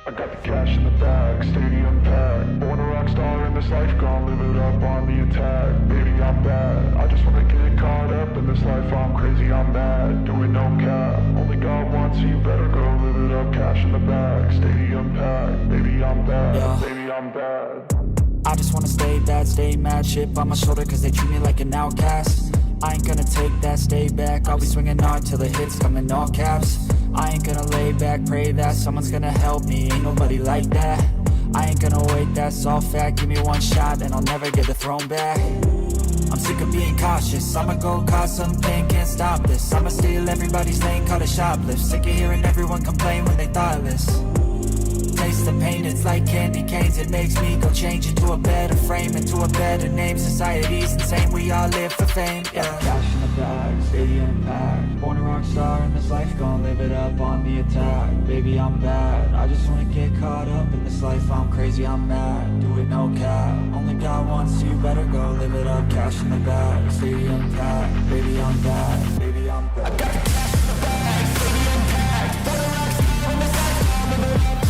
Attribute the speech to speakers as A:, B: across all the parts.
A: I got the cash in the bag, stadium packed. Born a rock star in this life, gon' live it up on the attack. Baby, I'm bad. I just wanna get caught up in this life. I'm crazy, I'm mad. Doing no cap. Only God wants you, better go live it up. Cash in the bag, stadium packed. Baby, I'm bad.
B: Yeah.
A: Baby, I'm bad.
B: I just wanna stay bad, stay mad. Chip on my shoulder cause they treat me like an outcast. I ain't gonna take that, stay back. I'll be swinging hard till the hits come in all caps. I ain't gonna lay back, pray that someone's gonna help me. Ain't nobody like that. I ain't gonna wait, that's all fact. Give me one shot and I'll never get the throne back. I'm sick of being cautious. I'ma go cause something, can't stop this. I'ma steal everybody's lane, call it shoplift. Sick of hearing everyone complain when they thoughtless. Taste the pain, it's like candy canes. It makes me go change into a better frame, into a better name. Society's insane, we all live for fame, yeah. Cash in the bag, stadium packed. Born a rock star in this life, gon' live it up on the attack. Baby, I'm bad. I just wanna get caught up in this life. I'm crazy, I'm mad. Do it no cap. Only God wants you, better go live it up. Cash in the bag, stadium packed. Baby, I'm bad. Baby, I'm bad. I got the cash in the bag, stadium packed. Born a rock star in this life, gon' live it up.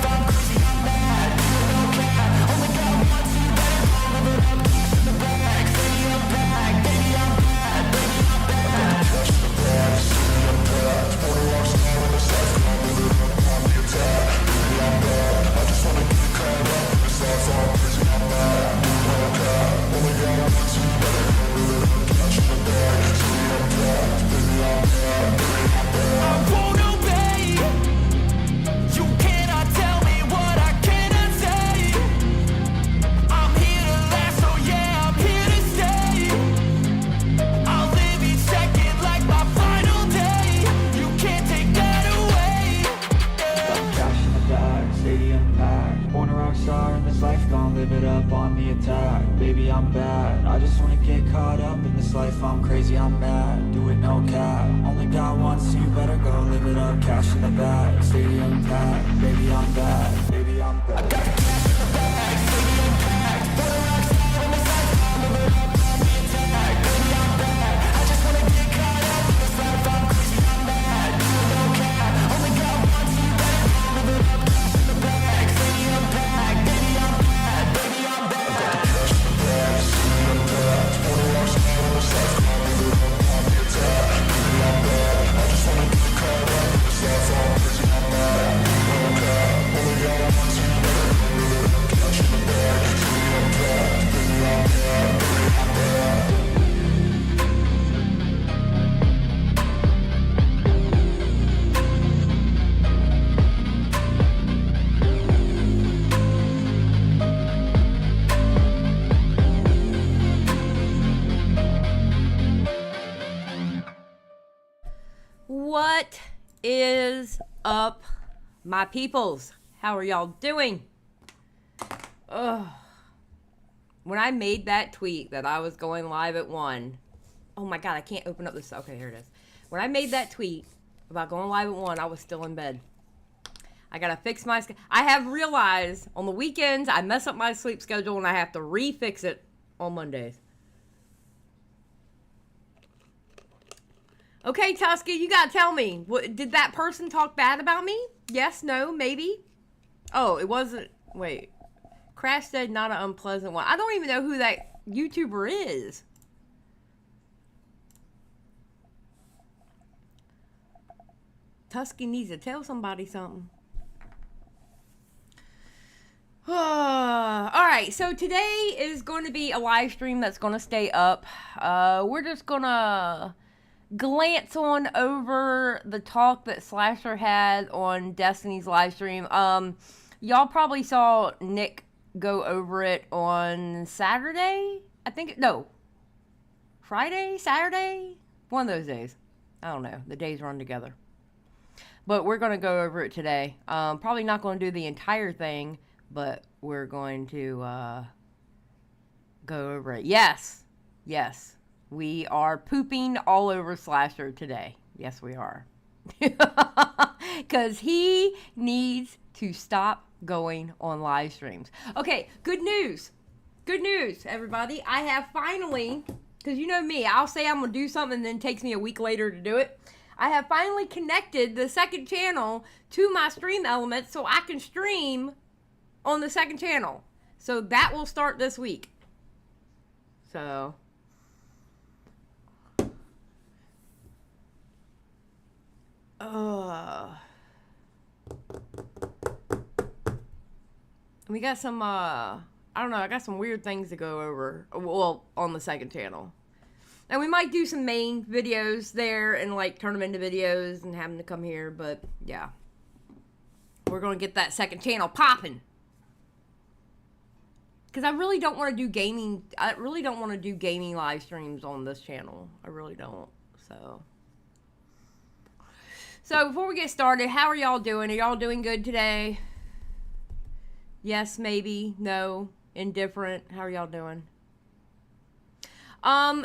B: I'm crazy, I'm mad, do it no cap. Only God wants you, better go live it up. Cash in the bag, stadium packed. Baby, I'm bad, baby, I'm bad. I got the cash in the bag, stadium packed. Born a rock star in this life, gon' live it up on the attack. Baby, I'm bad. I just wanna get caught up in this life. I'm crazy, I'm mad, do it no cap. Only God wants you, better go live it up. Cash in the bag, stadium packed. Baby, I'm bad, baby, I'm bad. I got the cash in the bag, stadium packed. Born a rock star in this life.
C: What is up, my peoples? How are y'all doing? Ugh. When I made that tweet that I was going live at 1, oh my god, I can't open up this. Okay, here it is. When I made that tweet about going live at 1, I was still in bed. I gotta fix my I have realized on the weekends I mess up my sleep schedule and I have to refix it on Mondays. Okay, Tusky, you gotta tell me. What, did that person talk bad about me? Yes, no, maybe? Oh, it wasn't... Wait. Crash said not an unpleasant one. I don't even know who that YouTuber is. Tusky needs to tell somebody something. Alright, so today is going to be a live stream that's going to stay up. We're just going to glance on over the talk that Slasher had on Destiny's live stream. Y'all probably saw Nick go over it on Saturday? I think, no. Friday? Saturday? One of those days. I don't know. The days run together. But we're going to go over it today. Probably not going to do the entire thing, but we're going to go over it. Yes. Yes. We are pooping all over Slasher today. Yes, we are. Because he needs to stop going on live streams. Okay, good news. Good news, everybody. I have finally, because you know me, I'll say I'm going to do something and then it takes me a week later to do it. I have finally connected the second channel to my stream elements so I can stream on the second channel. So that will start this week. So we got some I don't know, I got some weird things to go over, well, on the second channel. And we might do some main videos there and like turn them into videos and have them to come here, but yeah. We're going to get that second channel popping. Because I really don't want to do gaming. I really don't want to do gaming live streams on this channel. I really don't. So before we get started, how are y'all doing? Are y'all doing good today? Yes, maybe, no, indifferent. How are y'all doing?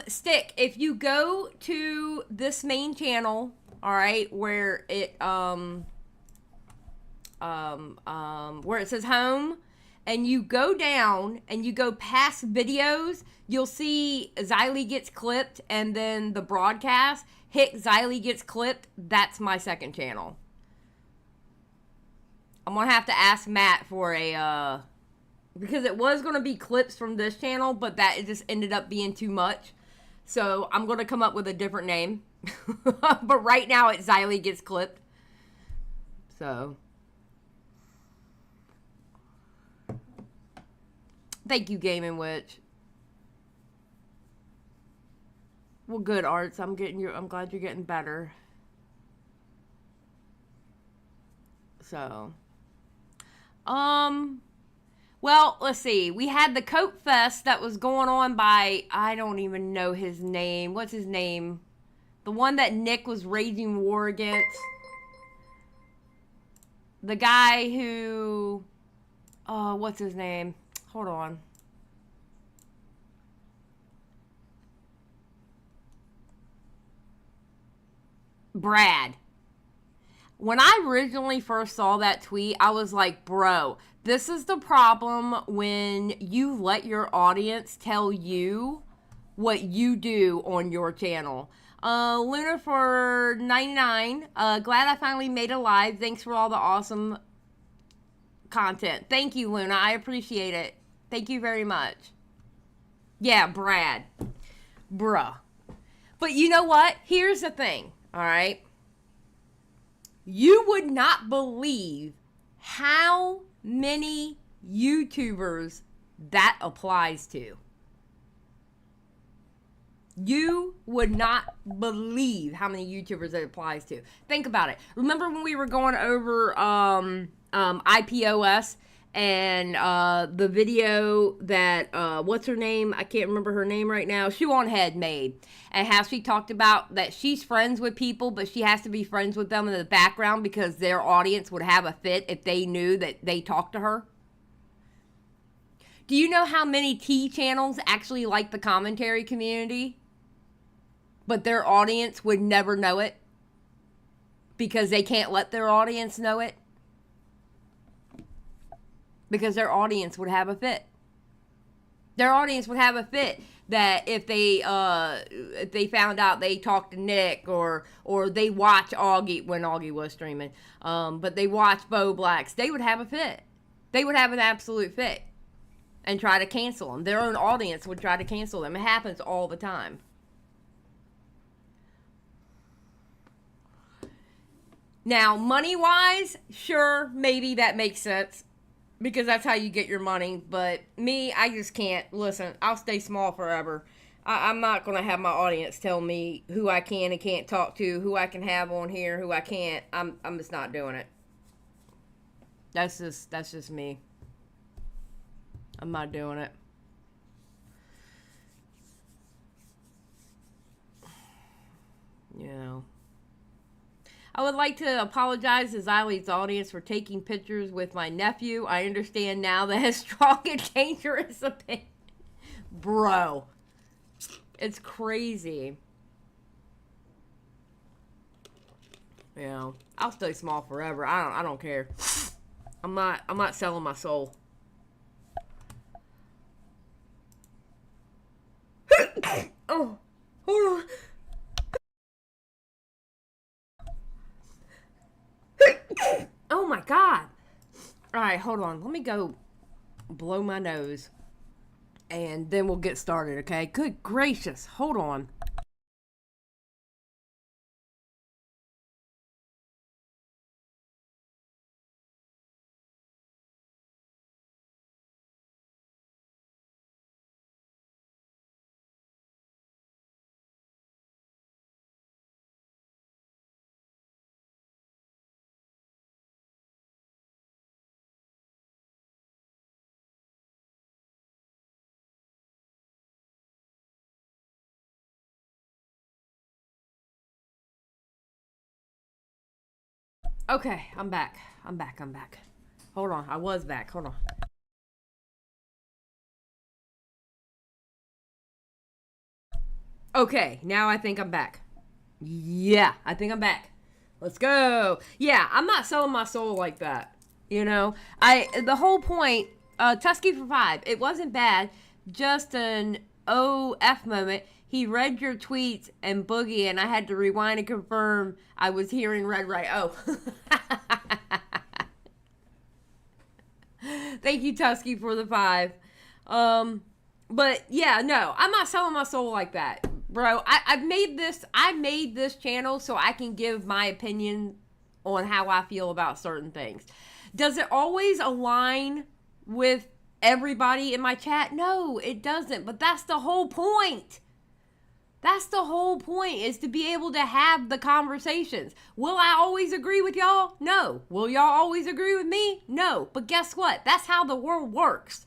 C: Stick, if you go to this main channel, all right, where it where it says home, and you go down and you go past videos, you'll see Xylie Gets Clipped and then the broadcast. Hit Xylie Gets Clipped. That's my second channel. I'm gonna have to ask Matt for a because it was gonna be clips from this channel, but that it just ended up being too much. So I'm gonna come up with a different name. But right now it's Xylie Gets Clipped. So thank you, Gaming Witch. Well, good, Arts. I'm glad you're getting better. So, well, let's see. We had the Coke Fest that was going on by, I don't even know his name. What's his name? The one that Nick was raging war against. The guy who, what's his name? Hold on. Brad. When I originally first saw that tweet, I was like, bro, this is the problem when you let your audience tell you what you do on your channel. Luna for 99. Glad I finally made a live. Thanks for all the awesome content. Thank you, Luna. I appreciate it. Thank you very much. Yeah, Brad. Bruh. But you know what? Here's the thing, all right? You would not believe how many YouTubers that applies to. You would not believe how many YouTubers it applies to. Think about it. Remember when we were going over IPOS and the video that, what's her name? I can't remember her name right now. Shoe on Head made. And how she talked about that she's friends with people, but she has to be friends with them in the background because their audience would have a fit if they knew that they talked to her. Do you know how many T channels actually like the commentary community? But their audience would never know it because they can't let their audience know it. Because their audience would have a fit. Their audience would have a fit that if they found out they talked to Nick or they watch Augie when Augie was streaming, but they watch Bo Blacks, they would have a fit. They would have an absolute fit and try to cancel them. Their own audience would try to cancel them. It happens all the time. Now, money-wise, sure, maybe that makes sense. Because that's how you get your money. But me, I just can't. Listen, I'll stay small forever. I'm not going to have my audience tell me who I can and can't talk to, who I can have on here, who I can't. I'm just not doing it. That's just me. I'm not doing it. You know. I would like to apologize to Xylie's audience for taking pictures with my nephew. I understand now that his strong and dangerous opinion. Bro. It's crazy. You know, I'll stay small forever. I don't care. I'm not selling my soul. Oh, hold on. right, hold on. Let me go blow my nose, and then we'll get started, okay? Good gracious. Hold on. Okay, I'm back. I'm back. Hold on. I was back. Hold on. Okay, now I think I'm back. Yeah, I think I'm back. Let's go. Yeah, I'm not selling my soul like that. You know, the whole point, Tusky for 5, it wasn't bad. Just an OF moment. He read your tweets and Boogie, and I had to rewind and confirm I was hearing red right. Oh. Thank you, Tusky, for the 5. But yeah, no, I'm not selling my soul like that. Bro, I made this channel so I can give my opinion on how I feel about certain things. Does it always align with everybody in my chat? No, it doesn't. But that's the whole point. That's the whole point, is to be able to have the conversations. Will I always agree with y'all? No. Will y'all always agree with me? No. But guess what? That's how the world works.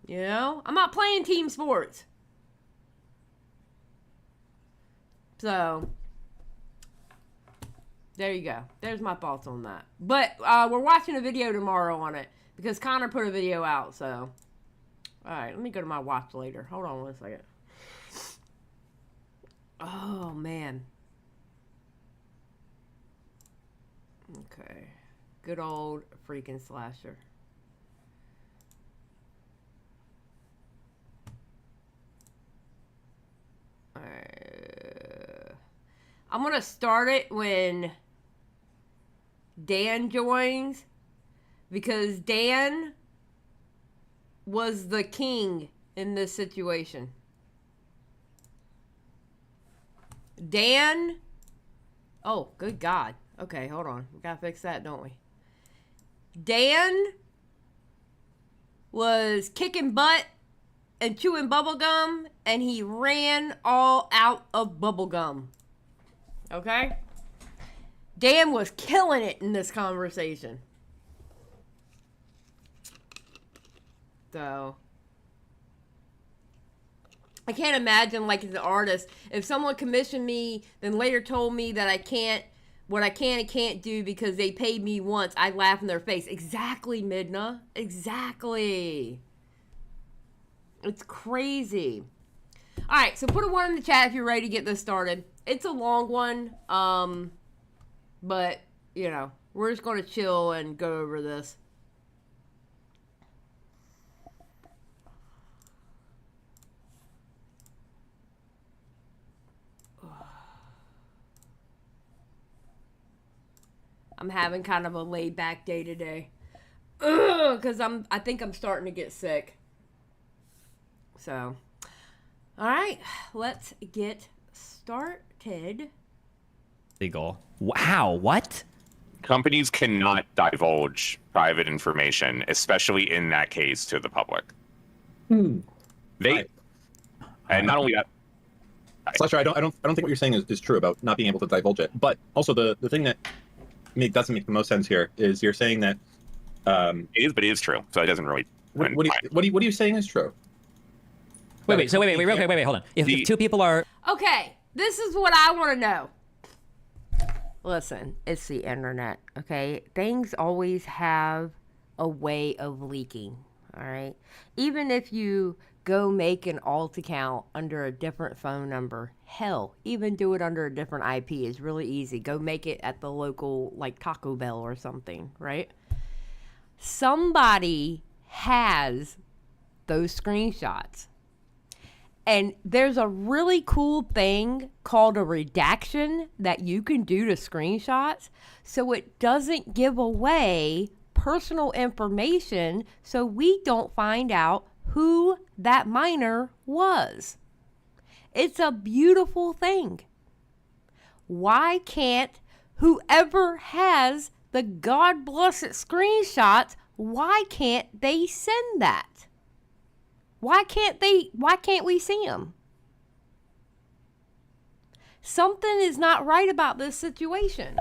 C: You know? I'm not playing team sports. So, there you go. There's my thoughts on that. But we're watching a video tomorrow on it, because Connor put a video out, so. Alright, let me go to my watch later. Hold on 1 second. Oh, man. Okay. Good old freaking slasher. I'm going to start it when Dan joins, because Dan was the king in this situation. Dan, oh, good God. Okay, hold on. We gotta fix that, don't we? Dan was kicking butt and chewing bubblegum, and he ran all out of bubblegum. Okay? Dan was killing it in this conversation. So, I can't imagine, like, as an artist, if someone commissioned me, then later told me that I can't, what I can and can't do because they paid me once, I'd laugh in their face. Exactly, Midna. Exactly. It's crazy. All right, so put a 1 in the chat if you're ready to get this started. It's a long one, but, you know, we're just going to chill and go over this. I'm having kind of a laid back day today. Because I think I'm starting to get sick. So, all right, let's get started.
D: Legal. Wow, what?
E: Companies cannot divulge private information, especially in that case, to the public. They,
F: right.
E: And not only that,
F: Slasher, I don't think what you're saying is true about not being able to divulge it. But also the thing that doesn't make the most sense here is you're saying that
E: it is, but it is true. So it doesn't really.
F: What are you saying is true?
D: Wait, hold on. If two people are...
C: Okay, this is what I want to know. Listen, it's the internet, okay? Things always have a way of leaking, all right? Even if you go make an alt account under a different phone number, hell, even do it under a different IP is really easy. Go make it at the local, like, Taco Bell or something, right? Somebody has those screenshots. And there's a really cool thing called a redaction that you can do to screenshots so it doesn't give away personal information so we don't find out who that minor was. It's a beautiful thing. Why can't whoever has the God blessed screenshots, why can't they send that? Why can't we see them? Something is not right about this situation.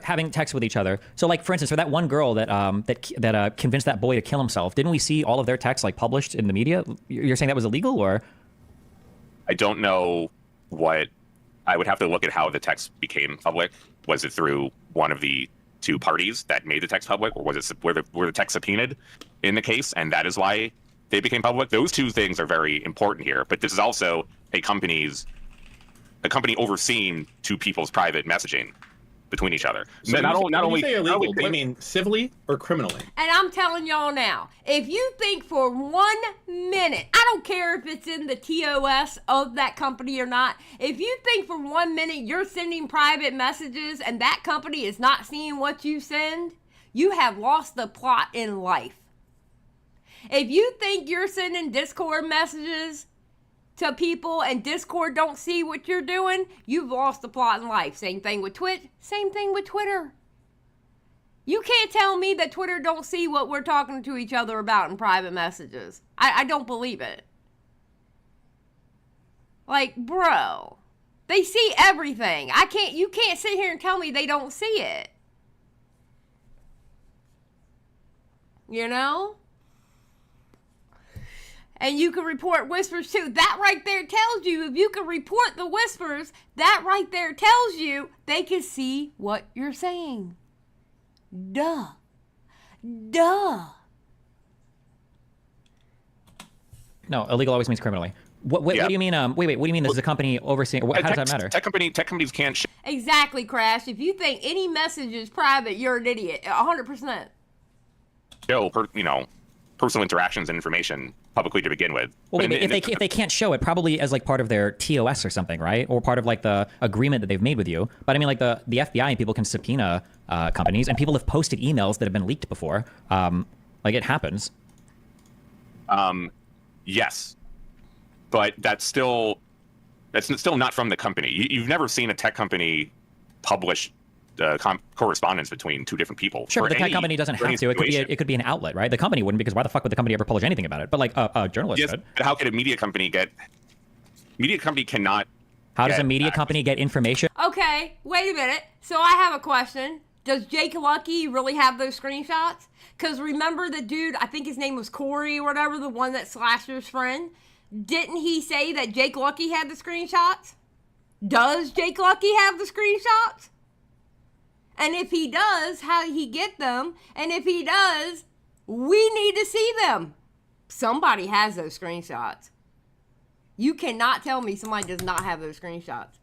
D: Having text with each other. So, like, for instance, for that one girl that convinced that boy to kill himself, didn't we see all of their texts like published in the media? You're saying that was illegal, or?
E: I don't know what. I would have to look at how the text became public. Was it through one of the two parties that made the text public, or was it were the text subpoenaed in the case, and that is why they became public? Those two things are very important here. But this is also a company overseeing two people's private messaging between each other.
F: So not only say illegal, do you mean civilly or criminally?
C: And I'm telling y'all now, if you think for 1 minute, I don't care if it's in the TOS of that company or not, if you think for 1 minute you're sending private messages and that company is not seeing what you send, you have lost the plot in life. If you think you're sending Discord messages to people and Discord don't see what you're doing, you've lost the plot in life. Same thing with Twitch, same thing with Twitter. You can't tell me that Twitter don't see what we're talking to each other about in private messages. I don't believe it. Like, bro, they see everything. You can't sit here and tell me they don't see it. You know? And you can report whispers too. That right there tells you, if you can report the whispers, that right there tells you they can see what you're saying. Duh. Duh.
D: No, illegal always means criminally. What do you mean? Wait. What do you mean? This is a company overseeing? How does that matter?
E: Tech companies can't.
C: Exactly, Crash. If you think any message is private, you're an idiot. 100%.
E: Show personal interactions and information publicly to begin with.
D: Well, if they can't show it, probably as like part of their TOS or something, right? Or part of like the agreement that they've made with you. But I mean, like the FBI and people can subpoena companies, and people have posted emails that have been leaked before. Like it happens.
E: Yes, but that's still not from the company. You've never seen a tech company publish correspondence between two different people.
D: Sure, but the tech company doesn't have to. It could be an outlet, right? The company wouldn't, because why the fuck would the company ever publish anything about it? But like a journalist could.
E: But how could a media company get? Media company cannot.
D: How does a media company get information?
C: Okay, wait a minute. So I have a question. Does Jake Lucky really have those screenshots? Because remember the dude, I think his name was Corey or whatever, the one that Slasher's friend. Didn't he say that Jake Lucky had the screenshots? Does Jake Lucky have the screenshots? And if he does, how did he get them? And if he does, we need to see them. Somebody has those screenshots. You cannot tell me somebody does not have those screenshots.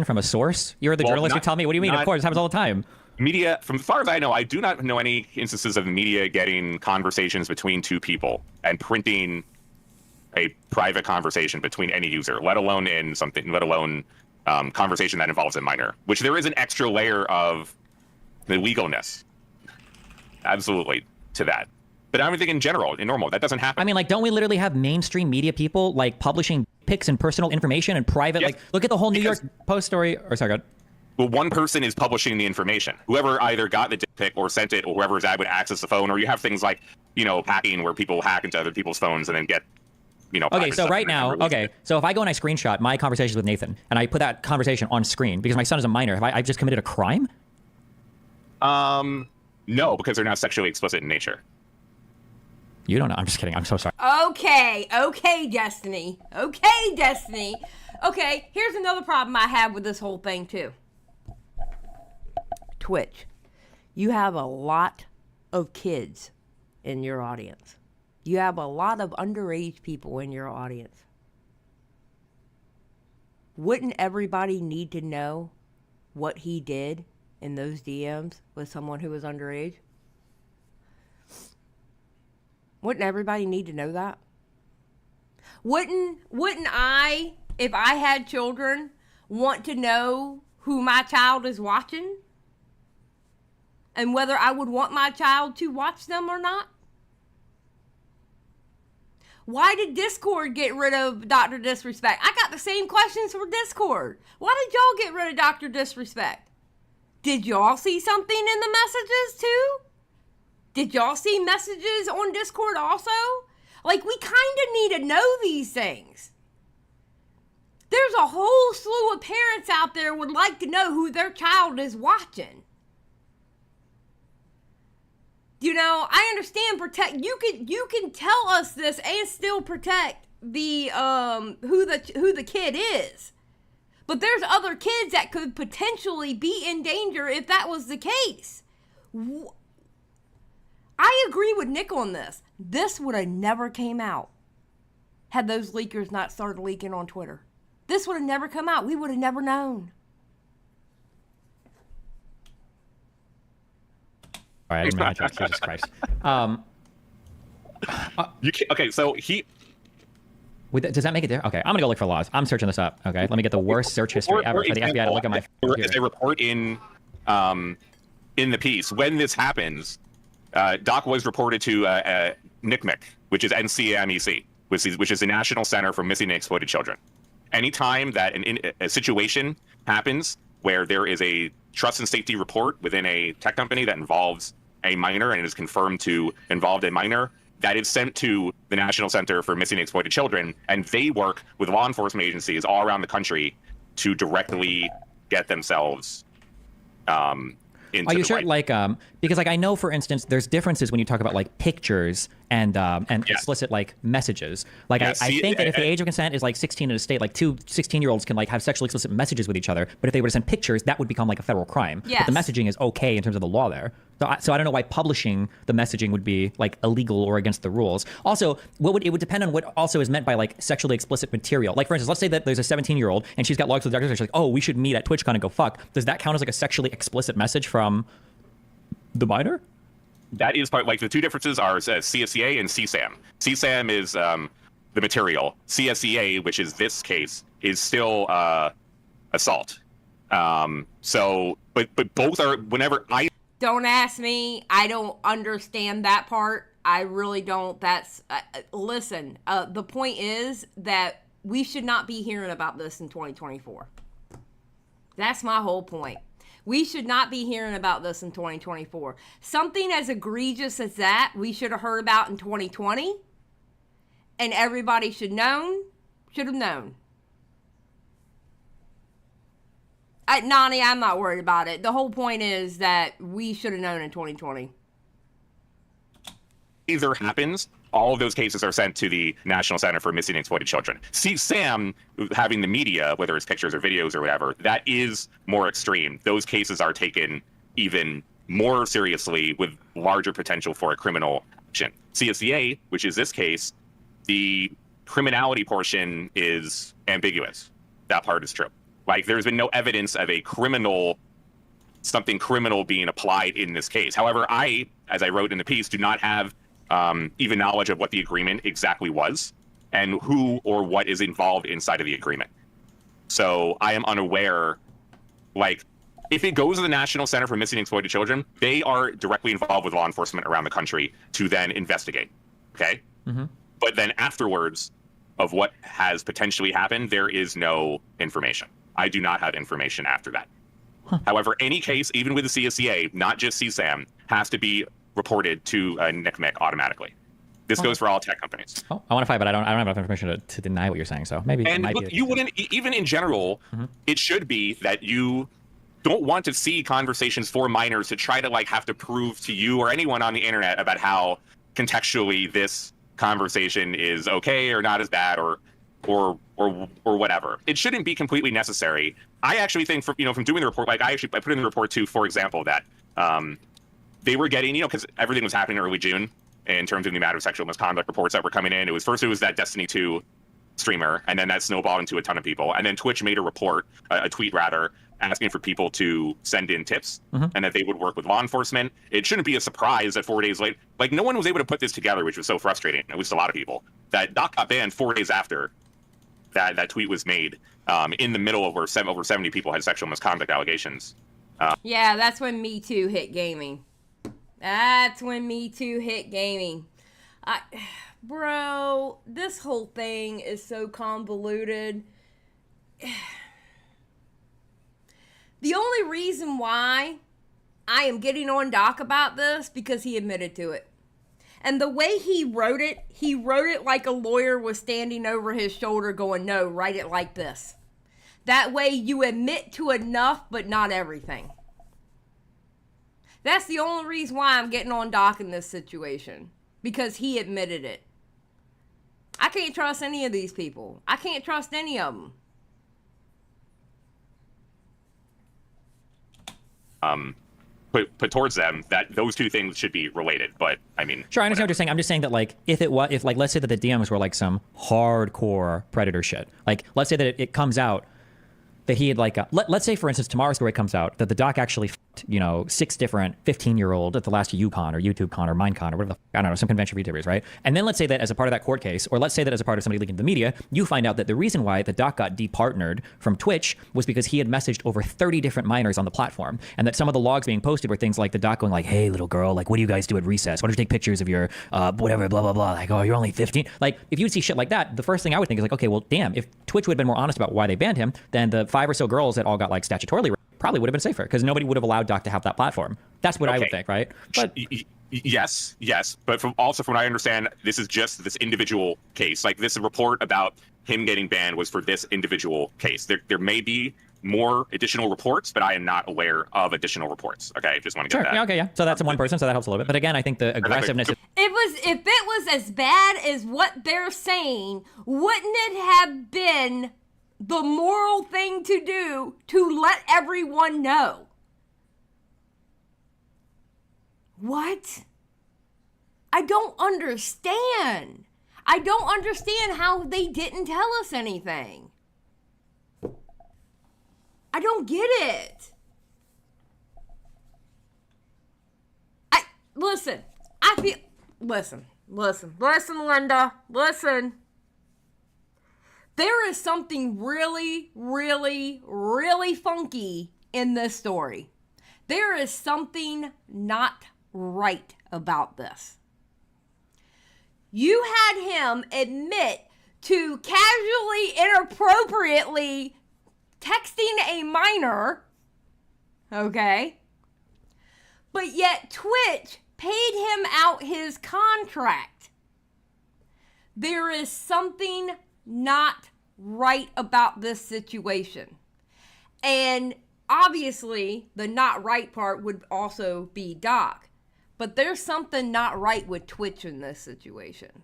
D: From a source? You're the journalist who tell me? What do you mean? Of course, it happens all the time.
E: Media, from as far as I know, I do not know any instances of media getting conversations between two people and printing a private conversation between any user, let alone conversation that involves a minor, which there is an extra layer of the legalness, absolutely, to that. But I'm thinking in normal, that doesn't happen.
D: I mean, like, don't we literally have mainstream media people like publishing pics and personal information and private? Yes. Like, look at the whole New York Post story. Or sorry, go ahead.
E: Well, one person is publishing the information. Whoever either got the dick pic or sent it, or whoever's would access the phone, or you have things like, hacking where people hack into other people's phones and then get.
D: Okay, so right now, so if I go and I screenshot my conversations with Nathan and I put that conversation on screen because my son is a minor, have I just committed a crime?
E: No, because they're not sexually explicit in nature.
D: You don't know. I'm just kidding. I'm so sorry.
C: Okay, Destiny. Okay, here's another problem I have with this whole thing too. Twitch. You have a lot of kids in your audience. You have a lot of underage people in your audience. Wouldn't everybody need to know what he did in those DMs with someone who was underage? Wouldn't everybody need to know that? Wouldn't I, if I had children, want to know who my child is watching? And whether I would want my child to watch them or not? Why did Discord get rid of Dr. Disrespect? I got the same questions for Discord. Why did y'all get rid of Dr. Disrespect? Did y'all see something in the messages too? Did y'all see messages on Discord also? Like, we kind of need to know these things. There's a whole slew of parents out there would like to know who their child is watching. You know, I understand you can tell us this and still protect the who the kid is. But there's other kids that could potentially be in danger if that was the case. I agree with Nick on this. This would have never came out had those leakers not started leaking on Twitter. This would have never come out. We would have never known.
D: All right, I didn't mean to interrupt. Jesus Christ.
E: You can't, okay, so he.
D: Does that make it there? Okay, I'm gonna go look for laws. I'm searching this up. Okay, let me get the worst search history ever for the FBI to look at my computer.
E: As a report in the piece, when this happens, Doc was reported to NCMEC, which is NCMEC, which is the National Center for Missing and Exploited Children. Anytime that a situation happens where there is a trust and safety report within a tech company that involves a minor and it is confirmed to involve a minor, that is sent to the National Center for Missing and Exploited Children, and they work with law enforcement agencies all around the country to directly get themselves into
D: Are you
E: the
D: sure?
E: right.
D: Like, because like I know, for instance, there's differences when you talk about like pictures and explicit like messages. Like
E: Yeah,
D: I think that if the age of consent is like 16 in a state, like two 16-year-olds can like have sexually explicit messages with each other. But if they were to send pictures, that would become like a federal crime.
C: Yes.
D: But the messaging is okay in terms of the law there. So I don't know why publishing the messaging would be like illegal or against the rules. Also, it would depend on what also is meant by like sexually explicit material. Like for instance, let's say that there's a 17-year-old and she's got logs with the doctor. She's like, oh, we should meet at TwitchCon and go fuck. Does that count as like a sexually explicit message from the minor?
E: That is part, like the two differences are CSEA and CSAM. CSAM is the material. CSEA, which is this case, is still assault. So, but both are, whenever I...
C: Don't ask me. I don't understand that part. I really don't. That's listen. The point is that we should not be hearing about this in 2024. That's my whole point. We should not be hearing about this in 2024. Something as egregious as that we should have heard about in 2020, and everybody should have known. Nani, I'm not worried about it. The whole point is that we should have known in 2020.
E: Either happens, all of those cases are sent to the National Center for Missing and Exploited Children. See, Sam, having the media, whether it's pictures or videos or whatever, that is more extreme. Those cases are taken even more seriously with larger potential for a criminal action. CSEA, which is this case, the criminality portion is ambiguous. That part is true. Like, there's been no evidence of something criminal being applied in this case. However, I, as I wrote in the piece, do not have even knowledge of what the agreement exactly was and who or what is involved inside of the agreement. So I am unaware, like, if it goes to the National Center for Missing and Exploited Children, they are directly involved with law enforcement around the country to then investigate, okay? Mm-hmm. But then afterwards of what has potentially happened, there is no information. I do not have information after that. Huh. However, any case, even with the CSEA, not just CSAM, has to be reported to NCMEC automatically. This goes for all tech companies.
D: Oh, I want to fight, but I don't have enough information to deny what you're saying. So maybe.
E: And look, you wouldn't, even in general, it should be that you don't want to see conversations for minors to try to like have to prove to you or anyone on the internet about how contextually this conversation is okay or not as bad or whatever. It shouldn't be completely necessary. I actually think from doing the report, like I put in the report too, for example, that they were getting, because everything was happening in early June in terms of the amount of sexual misconduct reports that were coming in. It was that Destiny 2 streamer, and then that snowballed into a ton of people. And then Twitch made a tweet asking for people to send in tips
D: Mm-hmm.
E: and that they would work with law enforcement. It shouldn't be a surprise that 4 days late, like no one was able to put this together, which was so frustrating, at least a lot of people, that Doc got banned 4 days after that tweet was made, in the middle of where over 70 people had sexual misconduct allegations.
C: Yeah, that's when Me Too hit gaming. That's when Me Too hit gaming. Bro, this whole thing is so convoluted. The only reason why I am getting on Doc about this because he admitted to it. And the way he wrote it like a lawyer was standing over his shoulder going, no, write it like this. That way you admit to enough, but not everything. That's the only reason why I'm getting on Doc in this situation. Because he admitted it. I can't trust any of these people. I can't trust any of them.
E: Put towards them that those two things should be related. But I mean,
D: Sure, I understand what you're saying. I'm just saying that, like, if like, let's say that the DMs were like some hardcore predator shit. Like, let's say that it comes out that he had like, let's say for instance, tomorrow's story comes out that the Doc actually fucked, 6 different 15-year-old at the last UConn or YouTube Con or Minecon or whatever I don't know, some convention for YouTubers, right? And then let's say that as a part of that court case, or let's say that as a part of somebody leaking to the media, you find out that the reason why the Doc got departnered from Twitch was because he had messaged over 30 different minors on the platform, and that some of the logs being posted were things like the Doc going like, hey, little girl, like, what do you guys do at recess? Why don't you take pictures of your whatever, blah, blah, blah. Like, oh, you're only 15. Like, if you see shit like that, the first thing I would think is like, okay, well, damn, if Twitch would have been more honest about why they banned him, then the 5 or so girls that all got like statutorily probably would have been safer because nobody would have allowed Doc to have that platform. That's what I would think, right? But
E: yes. But from what I understand, this is just this individual case. Like this report about him getting banned was for this individual case. There may be more additional reports, but I am not aware of additional reports. Okay, just want to get that.
D: Yeah, okay, yeah. So that's one person, so that helps a little bit. But again, I think the aggressiveness.
C: If it was as bad as what they're saying, wouldn't it have been the moral thing to do to let everyone know? What? I don't understand. I don't understand how they didn't tell us anything. I don't get it. Listen, Linda, listen. There is something really, really, really funky in this story. There is something not right about this. You had him admit to casually, inappropriately texting a minor, okay? But yet Twitch paid him out his contract. There is something not right about this situation. And obviously, the not right part would also be Doc. But there's something not right with Twitch in this situation.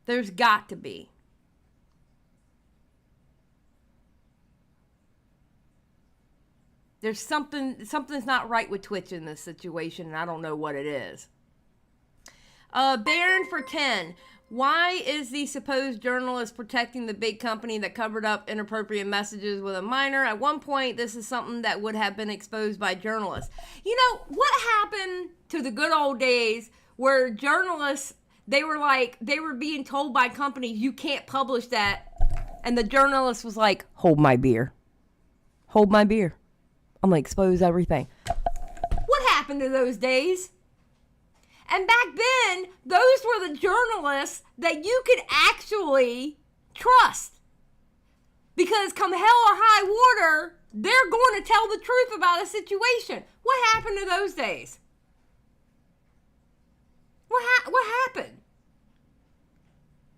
C: There's got to be. There's something's not right with Twitch in this situation, and I don't know what it is. Baron for 10. Why is the supposed journalist protecting the big company that covered up inappropriate messages with a minor? At one point, this is something that would have been exposed by journalists. You know, what happened to the good old days where journalists, they were being told by companies, you can't publish that. And the journalist was like, hold my beer. Hold my beer. I'm going to expose everything. What happened to those days? And back then, those were the journalists that you could actually trust. Because come hell or high water, they're going to tell the truth about a situation. What happened to those days? What happened?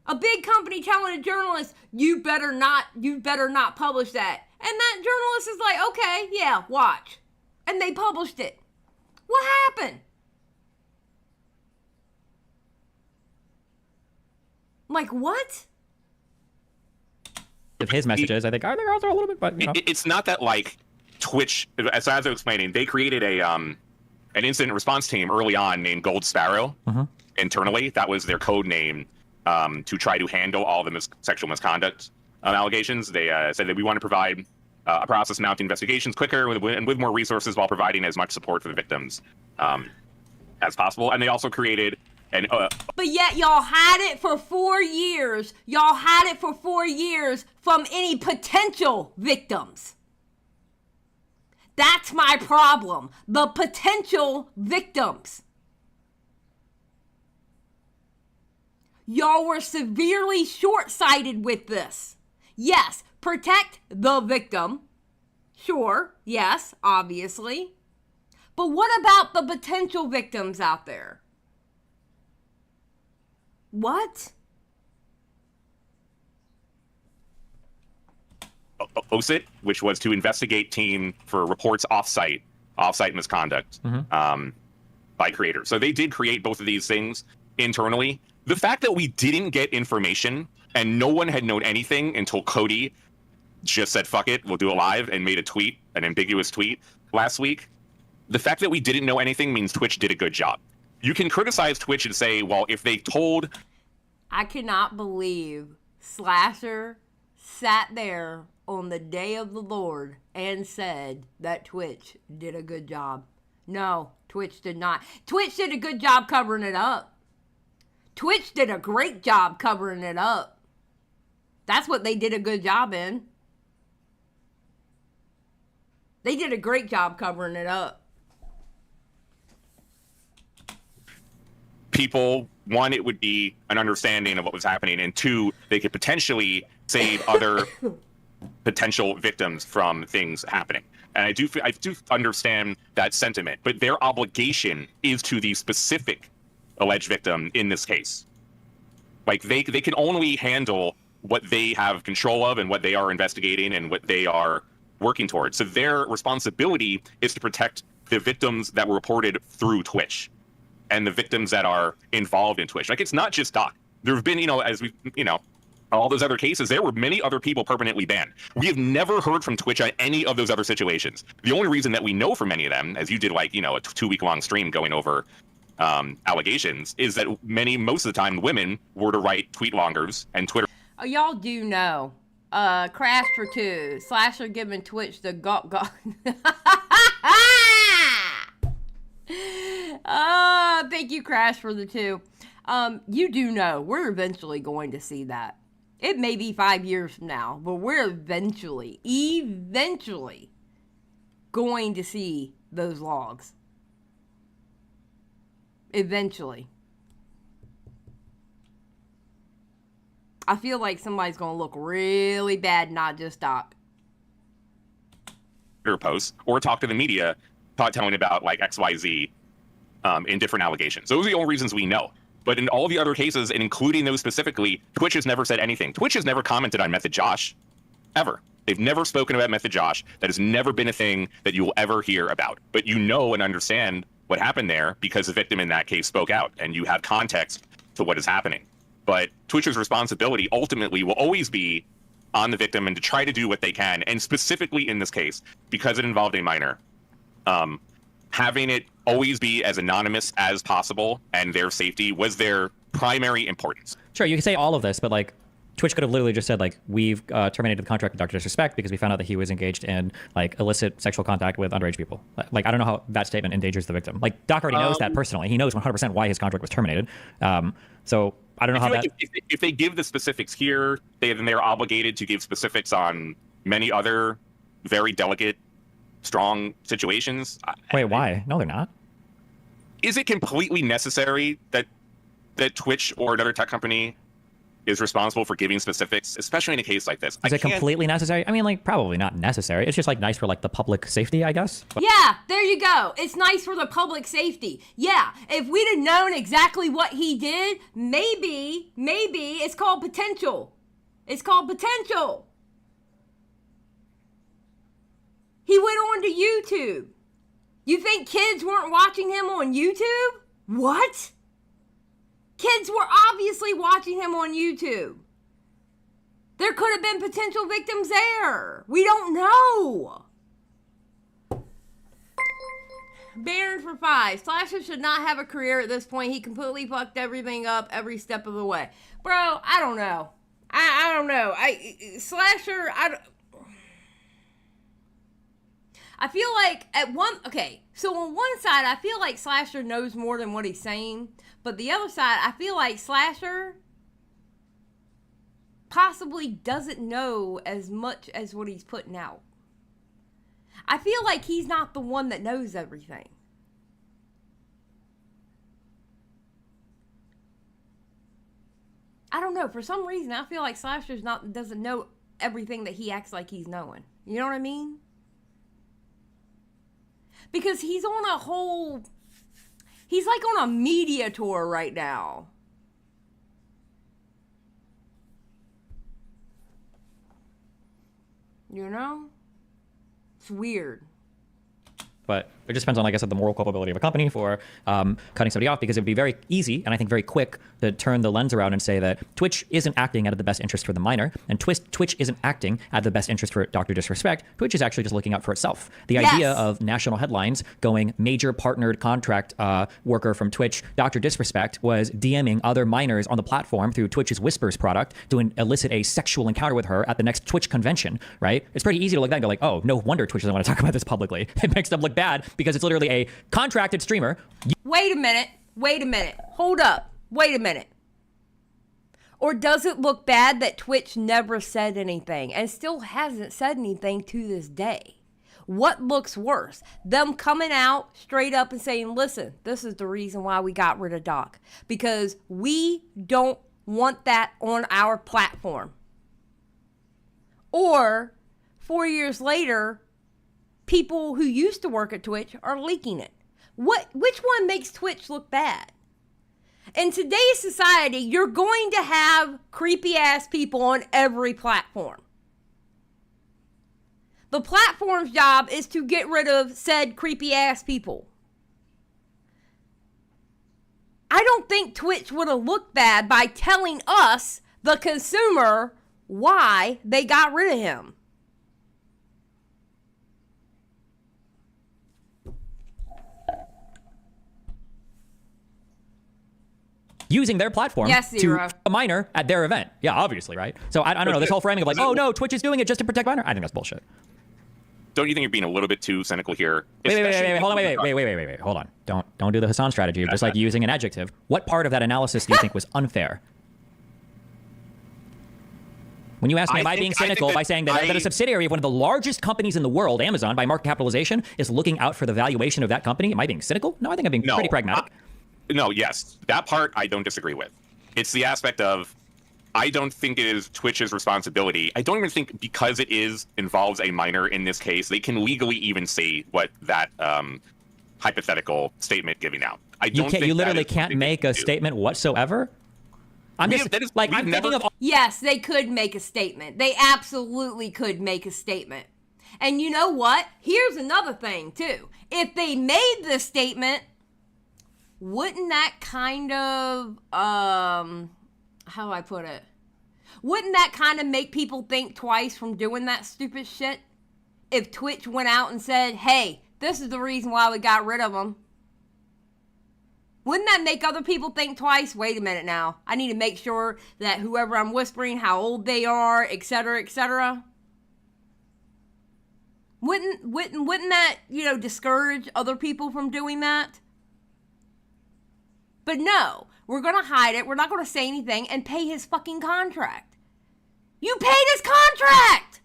C: A big company telling a journalist, you better not publish that. And that journalist is like, okay, yeah, watch. And they published it. What happened? Like, what?
D: With his messages, I think are also a little bit, but
E: it's not that like Twitch, as I was explaining, they created an incident response team early on named Gold Sparrow internally. That was their code name to try to handle all the sexual misconduct allegations. They said that we want to provide a process mounting investigations quicker and with more resources while providing as much support for the victims as possible. And they also created an...
C: But yet y'all had it for 4 years. Y'all had it for 4 years from any potential victims. That's my problem. The potential victims. Y'all were severely short-sighted with this. Yes, protect the victim. Sure, yes, obviously. But what about the potential victims out there? What?
E: OSIT, which was to investigate team for reports offsite misconduct by creators. So they did create both of these things internally. The fact that we didn't get information and no one had known anything until Cody just said, fuck it, we'll do it live, and made a tweet, an ambiguous tweet last week. The fact that we didn't know anything means Twitch did a good job. You can criticize Twitch and say, well, if they told...
C: I cannot believe Slasher sat there on the day of the Lord and said that Twitch did a good job. No, Twitch did not. Twitch did a good job covering it up. Twitch did a great job covering it up. That's what they did a good job in. They did a great job covering it up.
E: People, one, it would be an understanding of what was happening, and two, they could potentially save other potential victims from things happening. And I do understand that sentiment, but their obligation is to the specific alleged victim in this case. Like, they can only handle what they have control of and what they are investigating and what they are working towards. So their responsibility is to protect the victims that were reported through Twitch and the victims that are involved in Twitch. Like, it's not just Doc. There have been, all those other cases, there were many other people permanently banned. We have never heard from Twitch on any of those other situations. The only reason that we know from many of them, as you did a 2-week-long stream going over allegations, is that most of the time women were to write tweet longers and Twitter.
C: Oh, y'all do know. Crash for 2. Slasher giving Twitch the got. Thank you, Crash, for the 2. You do know we're eventually going to see that. It may be 5 years from now, but we're eventually going to see those logs. Eventually. I feel like somebody's going to look really bad, not just Doc.
E: Posts or talk to the media telling about like XYZ in different allegations. Those are the only reasons we know. But in all the other cases, and including those specifically, Twitch has never said anything. Twitch has never commented on Method Josh, ever. They've never spoken about Method Josh. That has never been a thing that you will ever hear about. But you know and understand what happened there because the victim in that case spoke out, and you have context to what is happening. But Twitch's responsibility ultimately will always be on the victim and to try to do what they can. And specifically in this case, because it involved a minor, having it always be as anonymous as possible and their safety was their primary importance.
D: Sure, you can say all of this, but like Twitch could have literally just said like, we've terminated the contract with Dr. Disrespect because we found out that he was engaged in like illicit sexual contact with underage people. Like, I don't know how that statement endangers the victim. Like, Doc already knows that personally. He knows 100% why his contract was terminated. So I don't know how that...
E: If they give the specifics here, then they're obligated to give specifics on many other very delicate, strong situations.
D: Wait, why? No, they're not.
E: Is it completely necessary that Twitch or another tech company is responsible for giving specifics, especially in a case like this?
D: Is it completely necessary? I mean, like, probably not necessary. It's just like nice for like the public safety, I guess. But...
C: Yeah, there you go. It's nice for the public safety. Yeah, if we'd have known exactly what he did, maybe it's called potential. It's called potential. He went on to YouTube. You think kids weren't watching him on YouTube? What? Kids were obviously watching him on YouTube. There could have been potential victims there. We don't know. Baron for 5. Slasher should not have a career at this point. He completely fucked everything up every step of the way. Bro, I don't know. I I don't know. Slasher, I feel like so on one side, I feel like Slasher knows more than what he's saying, but the other side, I feel like Slasher possibly doesn't know as much as what he's putting out. I feel like he's not the one that knows everything. I don't know. For some reason, I feel like Slasher's doesn't know everything that he acts like he's knowing. You know what I mean? Because he's like on a media tour right now. You know? It's weird.
D: But it just depends on, like I said, the moral culpability of a company for cutting somebody off, because it would be very easy and I think very quick to turn the lens around and say that Twitch isn't acting out of the best interest for the minor, and Twitch isn't acting out of the best interest for Dr. Disrespect. Twitch is actually just looking out for itself. The idea of national headlines going major partnered contract worker from Twitch, Dr. Disrespect, was DMing other minors on the platform through Twitch's Whispers product to elicit a sexual encounter with her at the next Twitch convention, right? It's pretty easy to look at that and go like, oh, no wonder Twitch doesn't want to talk about this publicly. It makes them look bad because it's literally a contracted streamer.
C: Wait a minute. Hold up. Wait a minute. Or does it look bad that Twitch never said anything and still hasn't said anything to this day? What looks worse? Them coming out straight up and saying, listen, this is the reason why we got rid of Doc. Because we don't want that on our platform. Or 4 years later, people who used to work at Twitch are leaking it. Which one makes Twitch look bad? In today's society, you're going to have creepy ass people on every platform. The platform's job is to get rid of said creepy ass people. I don't think Twitch would have looked bad by telling us, the consumer, why they got rid of him.
D: Using their platform to a minor at their event. Yeah, obviously, right? So I don't know, this whole framing of like, oh no, Twitch is doing it just to protect minor. I think that's bullshit.
E: Don't you think you're being a little bit too cynical here?
D: Wait, hold on. Don't do the Hassan strategy of just like using an adjective. What part of that analysis do you think was unfair? When you ask me, am I being cynical by saying that a subsidiary of one of the largest companies in the world, Amazon, by market capitalization, is looking out for the valuation of that company? Am I being cynical? No, I think I'm being pretty pragmatic.
E: No, yes. That part I don't disagree with. It's the aspect of, I don't think it is Twitch's responsibility. I don't even think because it involves a minor in this case, they can legally even say what that hypothetical statement giving out. I don't think
D: you literally can't make a statement whatsoever? I'm thinking of...
C: Yes, they could make a statement. They absolutely could make a statement. And you know what? Here's another thing, too. If they made this statement, wouldn't that kind of, how do I put it? Wouldn't that kind of make people think twice from doing that stupid shit? If Twitch went out and said, hey, this is the reason why we got rid of them. Wouldn't that make other people think twice? Wait a minute now. I need to make sure that whoever I'm whispering, how old they are, etc., etc. Wouldn't that, discourage other people from doing that? But no, we're going to hide it. We're not going to say anything and pay his fucking contract. You paid his contract!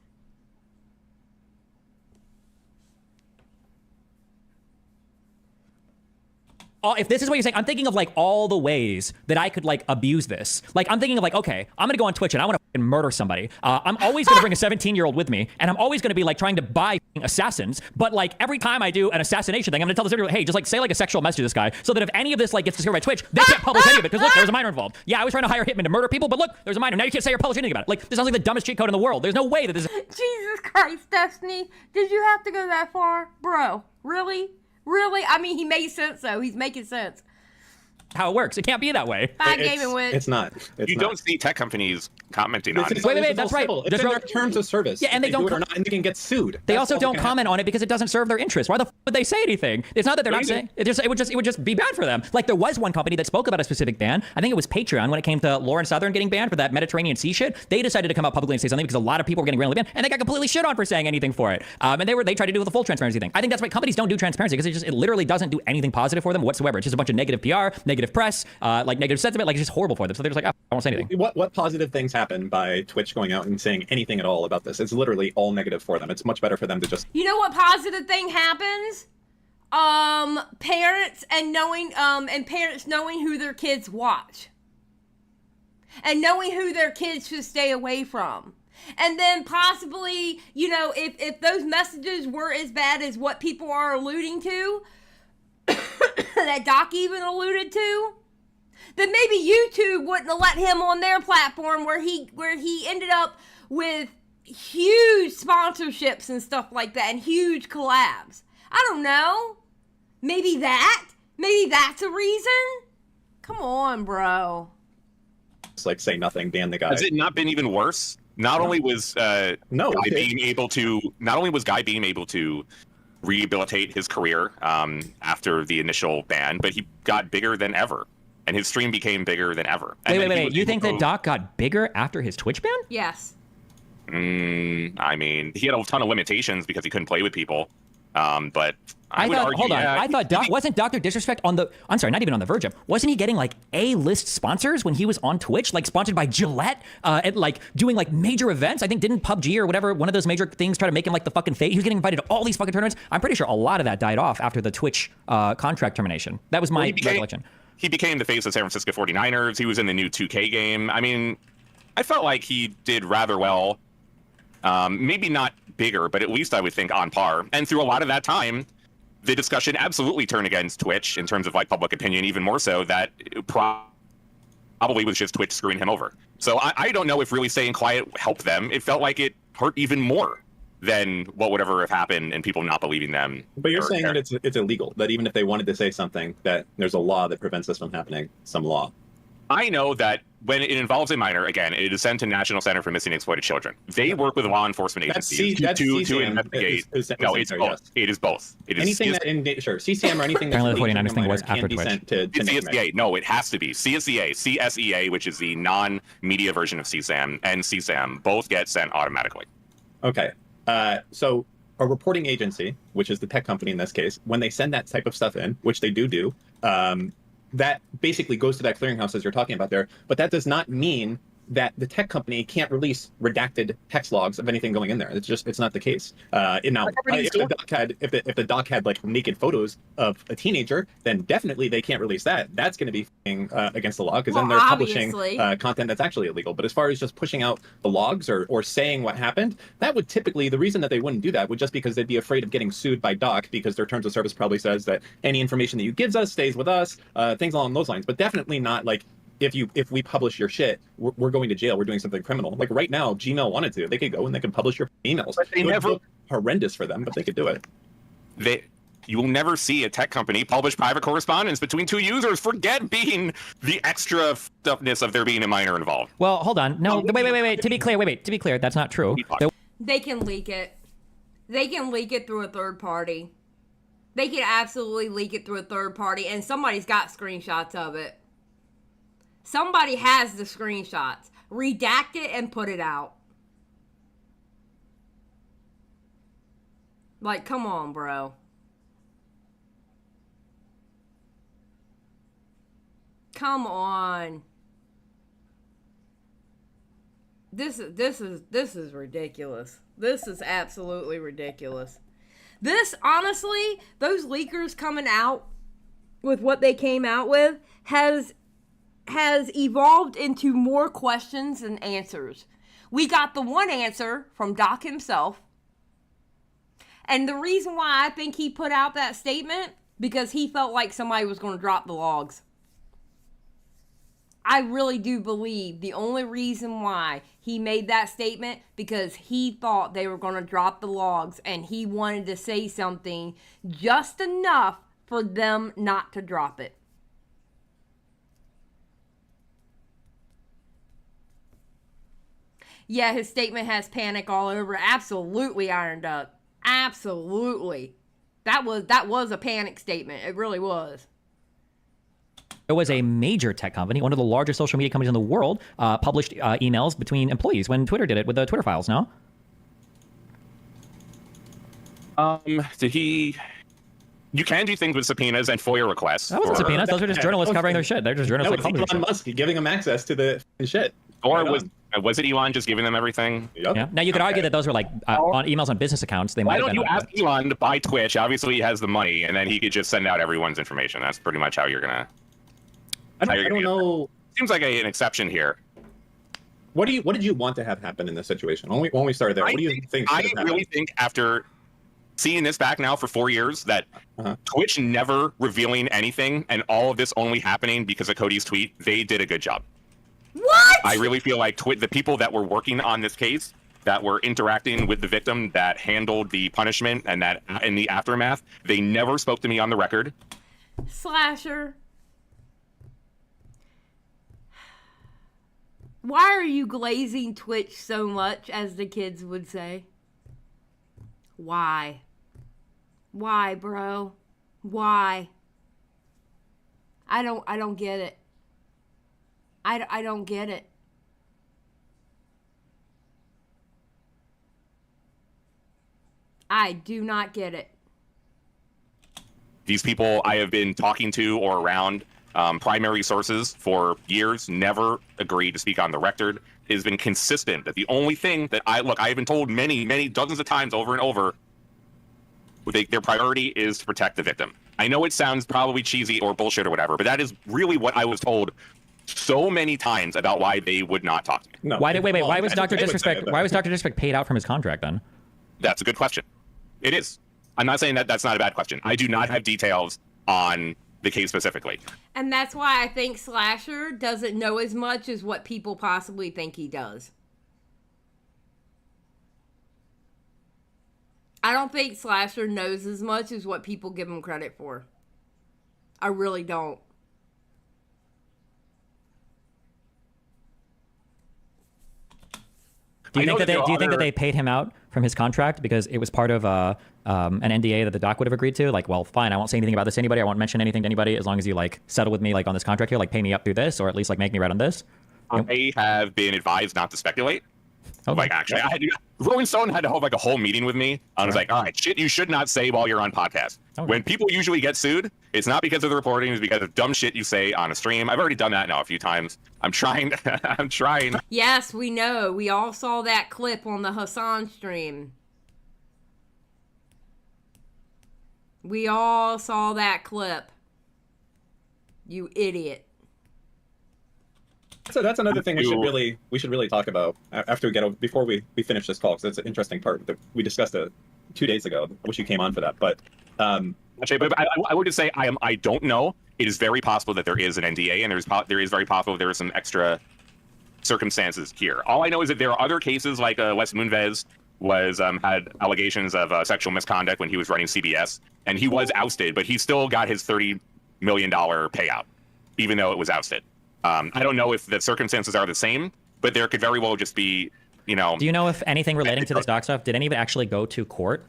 D: If this is what you're saying, I'm thinking of like all the ways that I could like abuse this. Like I'm thinking of like, okay, I'm gonna go on Twitch and I want to murder somebody. I'm always gonna bring a 17-year-old with me, and I'm always gonna be like trying to buy assassins. But like every time I do an assassination thing, I'm gonna tell this video, hey, just like say like a sexual message to this guy, so that if any of this like gets discovered by Twitch, they can't publish any of it because look, there's a minor involved. Yeah, I was trying to hire hitmen to murder people, but look, there's a minor. Now you can't say or publish anything about it. Like this sounds like the dumbest cheat code in the world. There's no way that this is.
C: Jesus Christ, Destiny, did you have to go that far, bro? Really? I mean, he made sense though. He's making sense.
D: how it works. It can't be that way.
C: Bye, Gaming Witch.
F: It's not. It's
E: You
F: not.
E: don't see tech companies commenting on it.
D: Wait, that's right.
F: It's in their terms of service.
D: Yeah, and they
F: do
D: don't
F: it or not, and they can get sued.
D: They
F: That's
D: also
F: all
D: don't
F: that can
D: comment on it because it doesn't serve their interest. Why the would they say anything? It's not that they're not saying. It would just be bad for them. Like there was one company that spoke about a specific ban. I think it was Patreon when it came to Lauren Southern getting banned for that Mediterranean Sea shit. They decided to come out publicly and say something because a lot of people were getting randomly banned, and they got completely shit on for saying anything for it. And they tried to do the full transparency thing. I think that's why companies don't do transparency because it literally doesn't do anything positive for them whatsoever. It's just a bunch of negative PR, negative press, like negative sentiment. Like it's just horrible for them. So they're just like, oh, I won't say anything.
F: What positive things happen by Twitch going out and saying anything at all about this? It's literally all negative for them. It's much better for them to just.
C: You know what positive thing happens? Parents knowing who their kids watch. And knowing who their kids should stay away from. And then possibly, you know, if those messages were as bad as what people are alluding to, that Doc even alluded to, then maybe YouTube wouldn't have let him on their platform where he ended up with huge sponsorships and stuff like that and huge collabs. I don't know. Maybe that's a reason? Come on, bro.
F: It's like say nothing, ban the guy.
E: Has it not been even worse? Not only was Guy being able to rehabilitate his career after the initial ban, but he got bigger than ever, and his stream became bigger than ever.
D: Wait. You think that Doc got bigger after his Twitch ban?
C: Yes.
E: I mean, he had a ton of limitations because he couldn't play with people. But I thought Doc wasn't Dr. Disrespect on the. I'm sorry, not even on the verge of. Wasn't he getting like A-list sponsors when he was on Twitch, like sponsored by Gillette, and like doing like major events? I think didn't PUBG or whatever one of those major things try to make him like the fucking face? He was getting invited to all these fucking tournaments. I'm pretty sure a lot of that died off after the Twitch contract termination. That was my recollection. He became the face of San Francisco 49ers. He was in the new 2K game. I mean, I felt like he did rather well. Maybe not bigger, but at least I would think on par. And through a lot of that time, the discussion absolutely turned against Twitch in terms of like public opinion, even more so that it probably was just Twitch screwing him over. So I don't know if really staying quiet helped them. It felt like it hurt even more than what would ever have happened and people not believing them.
F: But you're saying that it's illegal, that even if they wanted to say something, that there's a law that prevents this from happening, some law.
E: I know that when it involves a minor, again, it is sent to National Center for Missing and Exploited Children. They work with law enforcement agencies to investigate. No, it's both. Yes. It is both. It is
F: anything that CCM or anything that
D: the 49ers thing was after Twitch.
E: CSEA. No, it has to be CSEA, which is the non-media version of CSAM, and CSAM both get sent automatically.
F: Okay, so a reporting agency, which is the tech company in this case, when they send that type of stuff in, which they do. That basically goes to that clearinghouse as you're talking about there, but that does not mean that the tech company can't release redacted text logs of anything going in there. It's not the case. If the doc had like naked photos of a teenager, then definitely they can't release that. That's going to be against the law because then they're publishing content that's actually illegal. But as far as just pushing out the logs or saying what happened, that would typically, the reason that they wouldn't do that would just because they'd be afraid of getting sued by doc because their terms of service probably says that any information that you gives us stays with us, things along those lines. But definitely not like, if we publish your shit, we're going to jail. We're doing something criminal. Like right now, Gmail wanted to. They could go and they could publish your emails.
E: But it would look
F: horrendous for them, but they could do it.
E: You will never see a tech company publish private correspondence between two users. Forget being the extra stuffness of there being a minor involved.
D: Well, hold on. No, wait. To be clear, that's not true.
C: They can leak it. They can leak it through a third party. They can absolutely leak it through a third party, and somebody's got screenshots of it. Somebody has the screenshots. Redact it and put it out. Like, come on, bro. Come on. This is ridiculous. This is absolutely ridiculous. This, honestly, those leakers coming out with what they came out with has evolved into more questions than answers. We got the one answer from Doc himself. And the reason why I think he put out that statement, because he felt like somebody was going to drop the logs. I really do believe the only reason why he made that statement because he thought they were going to drop the logs and he wanted to say something just enough for them not to drop it. Yeah, his statement has panic all over. Absolutely ironed up. Absolutely. That was a panic statement. It really was.
D: There was a major tech company, one of the largest social media companies in the world, published emails between employees when Twitter did it with the Twitter files, no?
E: Did he... You can do things with subpoenas and FOIA requests.
D: That wasn't subpoenas. Those are just journalists covering their shit. They're just journalists.
F: That was Elon Musk giving them access to the shit.
E: Or was it Elon just giving them everything?
F: Yep.
D: Yeah. Now you could argue that those were like on emails on business accounts. They might.
E: Why don't you
D: have
E: ask Elon to buy Twitch? Obviously, he has the money, and then he could just send out everyone's information. That's pretty much how you're gonna.
F: I don't know.
E: Seems like an exception here.
F: What did you want to have happen in this situation? When we started there, what do you think?
E: I really think after seeing this back now for 4 years that Twitch never revealing anything and all of this only happening because of Cody's tweet, they did a good job.
C: What?
E: I really feel like the people that were working on this case, that were interacting with the victim, that handled the punishment and that in the aftermath, they never spoke to me on the record.
C: Slasher. Why are you glazing Twitch so much, as the kids would say? Why? Why, bro? Why? I don't get it. I don't get it. I do not get it.
E: These people I have been talking to or around, primary sources for years, never agreed to speak on the record. It has been consistent that the only thing that I've been told many dozens of times over and over, their priority is to protect the victim. I know it sounds probably cheesy or bullshit or whatever, but that is really what I was told so many times about why they would not talk to me.
F: No.
D: Why was Dr. Disrespect paid out from his contract then?
E: That's a good question. It is. I'm not saying that that's not a bad question. I do not have details on the case specifically.
C: And that's why I think Slasher doesn't know as much as what people possibly think he does. I don't think Slasher knows as much as what people give him credit for. I really don't.
D: Do you think that they paid him out from his contract because it was part of an NDA that the doc would have agreed to? Like, well, fine, I won't say anything about this to anybody. I won't mention anything to anybody as long as you like settle with me like on this contract here, like pay me up through this, or at least like make me right on this.
E: I have been advised not to speculate.
D: Okay.
E: Like, actually, Rolling Stone had to hold like a whole meeting with me. I was like, all right, shit you should not say while you're on podcast.
D: Okay.
E: When people usually get sued, it's not because of the reporting, it's because of dumb shit you say on a stream. I've already done that now a few times. I'm trying. I'm trying.
C: Yes, we know. We all saw that clip on the Hassan stream. We all saw that clip. You idiot.
F: So that's another thing we should really talk about after before we finish this call, because that's an interesting part that we discussed 2 days ago. I wish you came on for that, but
E: actually, but I would just say I don't know. It is very possible that there is an NDA, and there is very possible there are some extra circumstances here. All I know is that there are other cases like Wes Moonves had allegations of sexual misconduct when he was running CBS, and he was ousted, but he still got his $30 million payout, even though it was ousted. I don't know if the circumstances are the same, but there could very well just be, you know.
D: Do you know if anything relating to this doc stuff, did any of it actually go to court?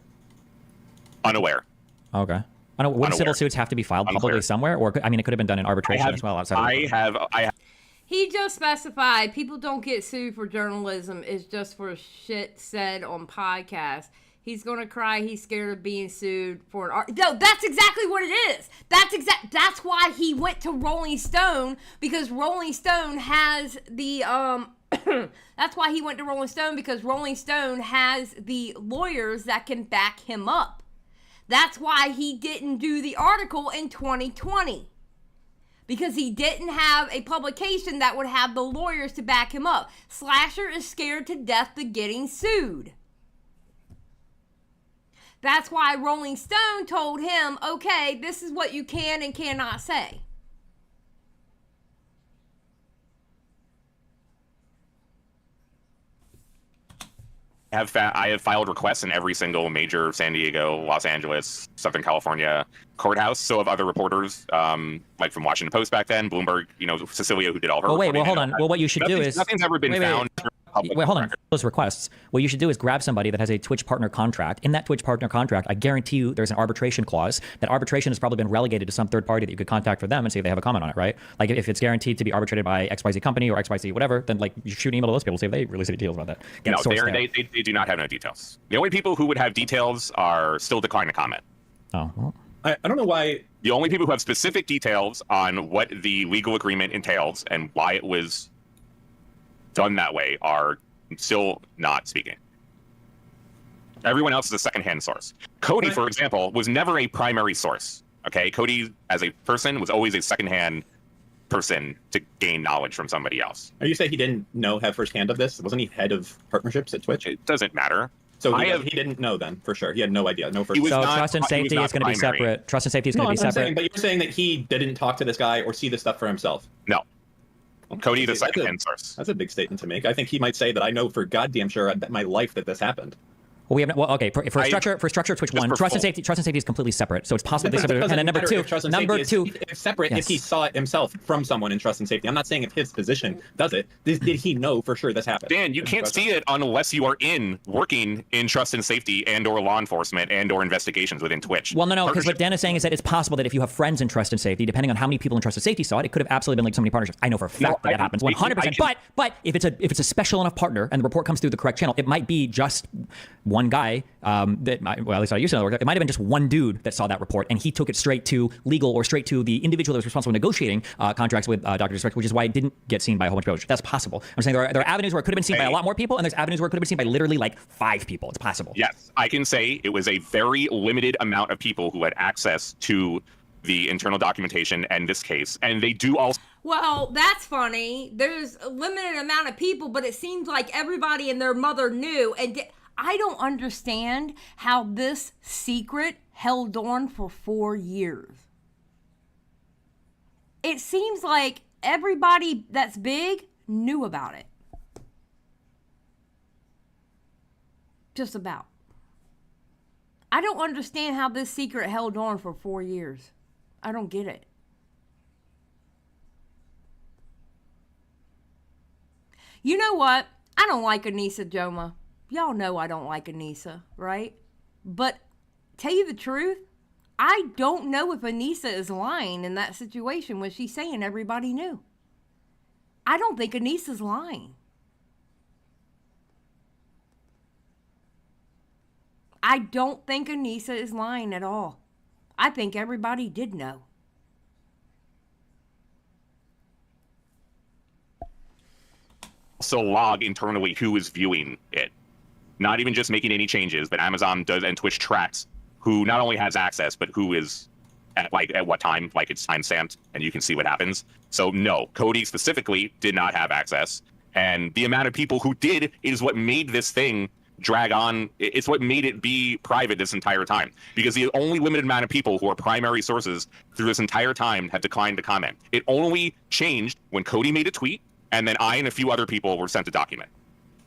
E: Unaware.
D: Okay. Would civil suits have to be filed publicly somewhere? Or, I mean, it could have been done in arbitration as well outside of
E: I have.
C: He just specified people don't get sued for journalism. It's just for shit said on podcasts. He's going to cry. He's scared of being sued for an art. No, that's exactly what it is. That's why he went to Rolling Stone, because Rolling Stone has the that's why he went to Rolling Stone, because Rolling Stone has the lawyers that can back him up. That's why he didn't do the article in 2020. Because he didn't have a publication that would have the lawyers to back him up. Slasher is scared to death of getting sued. That's why Rolling Stone told him, okay, this is what you can and cannot say.
E: I have filed requests in every single major San Diego, Los Angeles, Southern California courthouse. So have other reporters, like from Washington Post back then, Bloomberg, Cecilia, who did all her.
D: Well, wait, hold on. Well, what you should do is
E: nothing's ever been found. public
D: wait, hold on.
E: record.
D: Those requests, what you should do is grab somebody that has a Twitch partner contract. In that Twitch partner contract, I guarantee you there's an arbitration clause. That arbitration has probably been relegated to some third party that you could contact for them and see if they have a comment on it, right? Like if it's guaranteed to be arbitrated by XYZ company or XYZ whatever, then like you shoot an email to those people, see if they release any details about that.
E: No, they do not have no details. The only people who would have details are still declining to comment.
D: Oh, well.
F: I don't know why.
E: The only people who have specific details on what the legal agreement entails and why it was done that way are still not speaking. Everyone else is a secondhand source. Cody, for example, was never a primary source. Okay, Cody as a person was always a secondhand person to gain knowledge from somebody else.
F: Are you saying he didn't have firsthand of this? Wasn't he head of partnerships at Twitch?
E: It doesn't matter.
F: So he didn't know then, for sure. He had no idea. No first.
D: So trust and safety is going to be separate. Trust and safety is going to be separate.
F: But you're saying that he didn't talk to this guy or see this stuff for himself.
E: No. Cody, the second-hand source.
F: That's a big statement to make. I think he might say that I know for goddamn sure my life that this happened.
D: Well, we have okay for structure of Twitch 1, trust and safety is completely separate. So it's possible to be separate. And then number two,
F: it's separate if he saw it himself from someone in trust and safety. I'm not saying if his position does it. Did he know for sure this happened?
E: Dan, you can't see it unless you are working in trust and safety and or law enforcement and or investigations within Twitch.
D: Well, no, because what Dan is saying is that it's possible that if you have friends in trust and safety, depending on how many people in trust and safety saw it, it could have absolutely been like so many partnerships. I know for a fact that happens 100%. But if it's a special enough partner and the report comes through the correct channel, it might be just one guy. At least I used to know it might have been just one dude that saw that report and he took it straight to legal or straight to the individual that was responsible for negotiating contracts with Dr. Disrespect, which is why it didn't get seen by a whole bunch of people. That's possible. I'm saying there are avenues where it could have been seen by a lot more people, and there's avenues where it could have been seen by literally like 5 people. It's possible.
E: Yes, I can say it was a very limited amount of people who had access to the internal documentation in this case, and they do also.
C: Well, that's funny. There's a limited amount of people, but it seems like everybody and their mother knew, and I don't understand how this secret held on for 4 years. It seems like everybody that's big knew about it. Just about. I don't understand how this secret held on for 4 years. I don't get it. You know what? I don't like Anissa Joma. Y'all know I don't like Anissa, right? But tell you the truth, I don't know if Anissa is lying in that situation when she's saying everybody knew. I don't think Anissa's lying. I don't think Anissa is lying at all. I think everybody did know.
E: Also log internally who is viewing it. Not even just making any changes, but Amazon does and Twitch tracks who not only has access, but who is at what time, like it's time stamped, and you can see what happens. So no, Cody specifically did not have access, and the amount of people who did is what made this thing drag on. It's what made it be private this entire time, because the only limited amount of people who are primary sources through this entire time had declined to comment. It only changed when Cody made a tweet, and then I and a few other people were sent a document.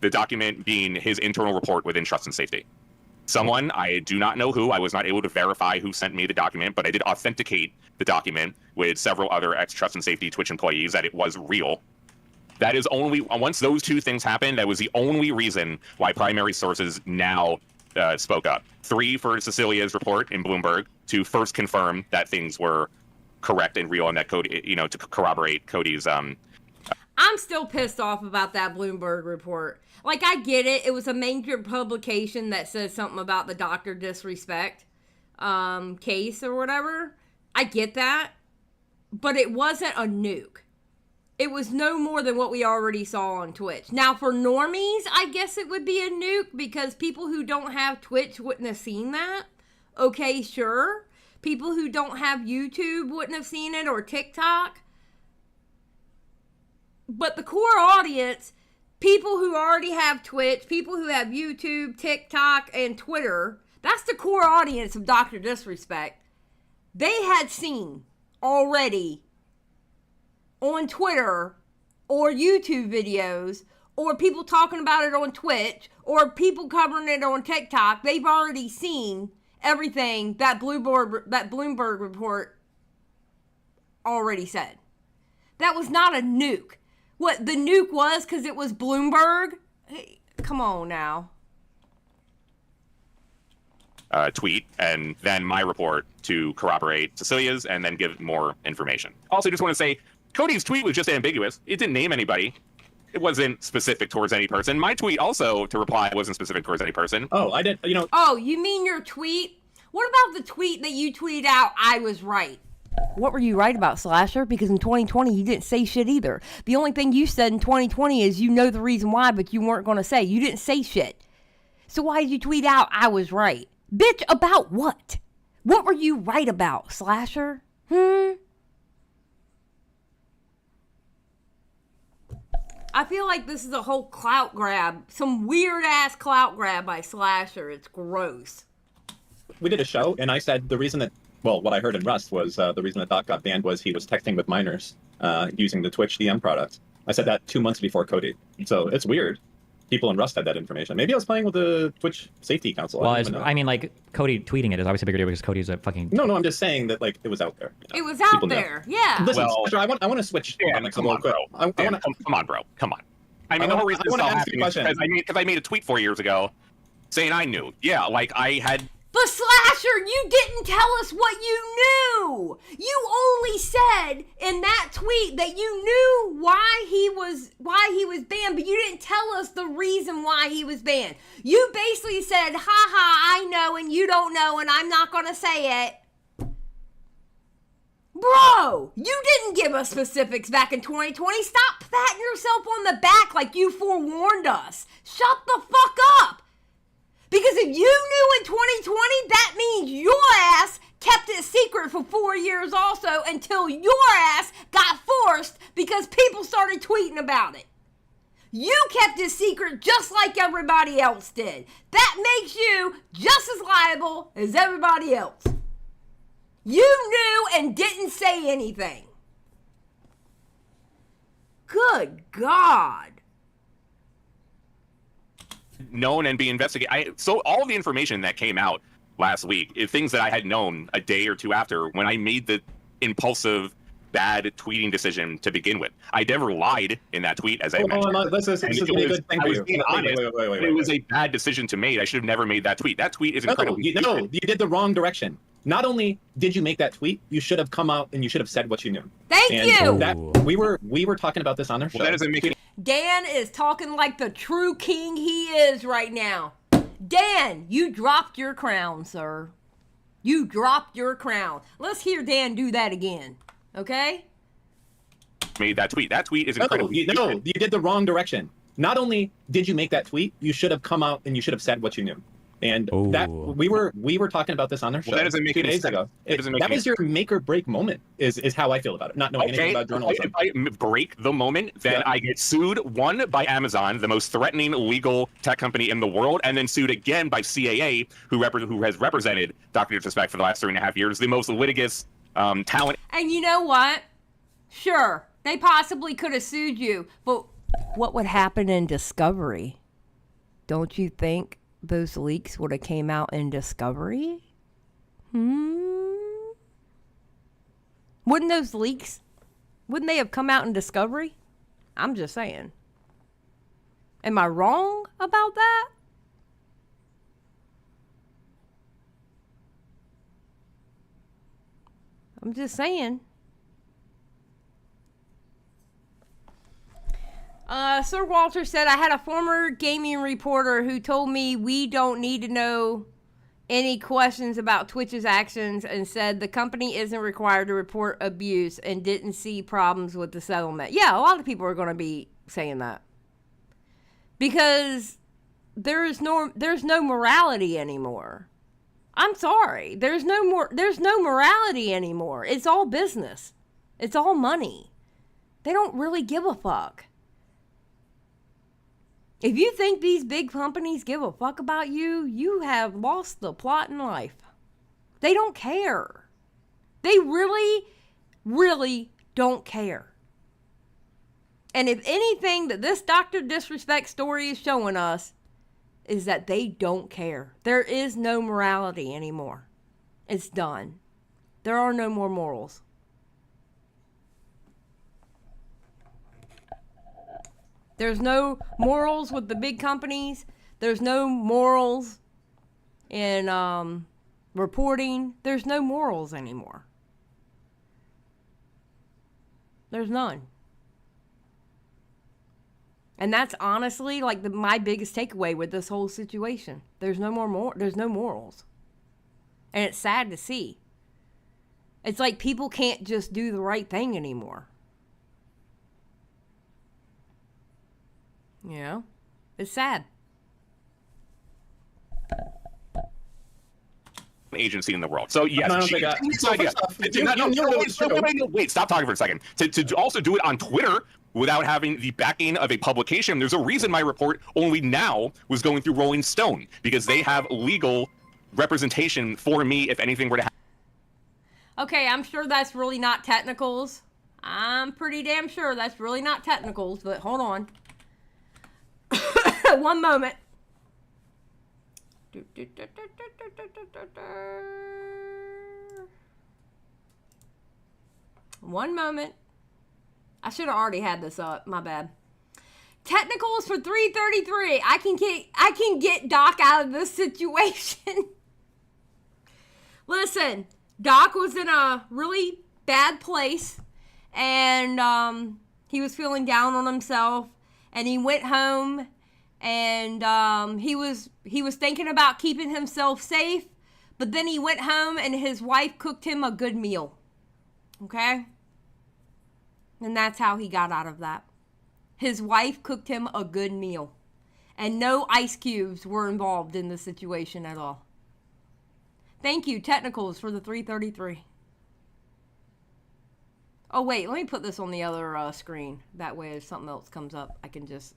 E: The document being his internal report within Trust and Safety. Someone, I do not know who, I was not able to verify who sent me the document, but I did authenticate the document with several other ex-Trust and Safety Twitch employees that it was real. That is only, once those two things happened, that was the only reason why primary sources now spoke up. 3 for Cecilia's report in Bloomberg to first confirm that things were correct and real and that Cody, to corroborate Cody's
C: I'm still pissed off about that Bloomberg report. Like, I get it. It was a major publication that says something about the Dr. Disrespect case or whatever. I get that. But it wasn't a nuke. It was no more than what we already saw on Twitch. Now, for normies, I guess it would be a nuke because people who don't have Twitch wouldn't have seen that. Okay, sure. People who don't have YouTube wouldn't have seen it, or TikTok. But the core audience, people who already have Twitch, people who have YouTube, TikTok, and Twitter, that's the core audience of Dr. Disrespect. They had seen already on Twitter or YouTube videos or people talking about it on Twitch or people covering it on TikTok. They've already seen everything that Bloomberg report already said. That was not a nuke. What the nuke was, because it was Bloomberg Hey, come on now.
E: Tweet, and then my report to corroborate Cecilia's and then give more information. Also, just want to say, Cody's tweet was just ambiguous. It didn't name anybody. It wasn't specific towards any person. My tweet also, to reply, wasn't specific towards any person.
F: Oh, I did,
C: Oh, you mean your tweet? What about the tweet that you tweeted out, I was right? What were you right about, Slasher? Because in 2020, you didn't say shit either. The only thing you said in 2020 is you know the reason why, but you weren't going to say. You didn't say shit. So why did you tweet out, I was right? Bitch, about what? What were you right about, Slasher? I feel like this is a whole clout grab. Some weird-ass clout grab by Slasher. It's gross.
F: We did a show, and I said the reason that, well, what I heard in Rust was the reason that Doc got banned was he was texting with minors using the Twitch DM product. I said that 2 months before Cody. So it's weird. People in Rust had that information. Maybe I was playing with the Twitch Safety Council.
D: Well, I mean, like, Cody tweeting it is obviously a bigger deal because Cody's a fucking...
F: No, I'm just saying that, like, it was out there.
C: It was out there, yeah.
F: Listen, I want to switch.
E: Yeah, come on, bro. Come on, bro. Come on. I mean, the whole reason this all happened is because I made a tweet 4 years ago saying I knew. Yeah, like, I had...
C: But Slasher, you didn't tell us what you knew. You only said in that tweet that you knew why he was banned, but you didn't tell us the reason why he was banned. You basically said, I know and you don't know and I'm not going to say it. Bro, you didn't give us specifics back in 2020. Stop patting yourself on the back like you forewarned us. Shut the fuck up. Because if you knew in 2020, that means your ass kept it secret for 4 years also until your ass got forced because people started tweeting about it. You kept it secret just like everybody else did. That makes you just as liable as everybody else. You knew and didn't say anything. Good God.
E: Known and be investigated. So all of the information that came out last week is things that I had known a day or two after when I made the impulsive, bad tweeting decision to begin with. I never lied in that tweet, as I mentioned.
F: This is a good thing for you.
E: Wait. It was a bad decision to make. I should have never made that tweet. That tweet is incredibly...
F: No, you did the wrong direction. Not only did you make that tweet, you should have come out and you should have said what you knew.
C: Thank you.
F: We were talking about this on our show.
E: Well, that doesn't make any...
C: Dan is talking like the true king he is right now. Dan, you dropped your crown, sir. You dropped your crown. Let's hear Dan do that again, okay?
E: Made that tweet. That tweet is incredibly...
F: No, you did the wrong direction. Not only did you make that tweet, you should have come out and you should have said what you knew. And that we were talking about this on our show
E: that doesn't make
F: 2
E: any
F: days
E: sense.
F: ago.
E: That
F: was your make or break moment, is how I feel about it. Not knowing anything about journalism.
E: If I break the moment, then I get sued, one, by Amazon, the most threatening legal tech company in the world, and then sued again by CAA, who has represented Dr. Disrespect for the last 3.5 years, the most litigious talent.
C: And you know what? Sure, they possibly could have sued you, but what would happen in Discovery? Don't you think those leaks would have came out in Discovery? Wouldn't those leaks, wouldn't they have come out in Discovery? I'm just saying. Am I wrong about that? I'm just saying. Sir Walter said, I had a former gaming reporter who told me we don't need to know any questions about Twitch's actions and said the company isn't required to report abuse and didn't see problems with the settlement. Yeah, a lot of people are going to be saying that. Because there's no morality anymore. I'm sorry. There's no morality anymore. It's all business. It's all money. They don't really give a fuck. If you think these big companies give a fuck about you, you have lost the plot in life. They don't care. They really, really don't care. And if anything that this Dr. Disrespect story is showing us is that they don't care. There is no morality anymore. It's done. There are no more morals. There's no morals with the big companies. There's no morals in reporting. There's no morals anymore. There's none. And that's honestly like my biggest takeaway with this whole situation. There's no there's no morals. And it's sad to see. It's like people can't just do the right thing anymore. You know? It's sad.
E: Agency in the world. So yes, wait, stop talking for a second. To also do it on Twitter without having the backing of a publication, there's a reason my report only now was going through Rolling Stone, because they have legal representation for me if anything were to happen.
C: Okay, I'm sure that's really not technicals. I'm pretty damn sure that's really not technicals, but hold on. One moment. One moment. I should have already had this up. My bad. Technicals for 333. I can get Doc out of this situation. Listen, Doc was in a really bad place, and he was feeling down on himself, and he went home, and he was thinking about keeping himself safe, but then he went home and his wife cooked him a good meal. Okay? And that's how he got out of that. His wife cooked him a good meal. And no ice cubes were involved in the situation at all. Thank you, Technicals, for the 333. Oh, wait, let me put this on the other screen. That way if something else comes up, I can just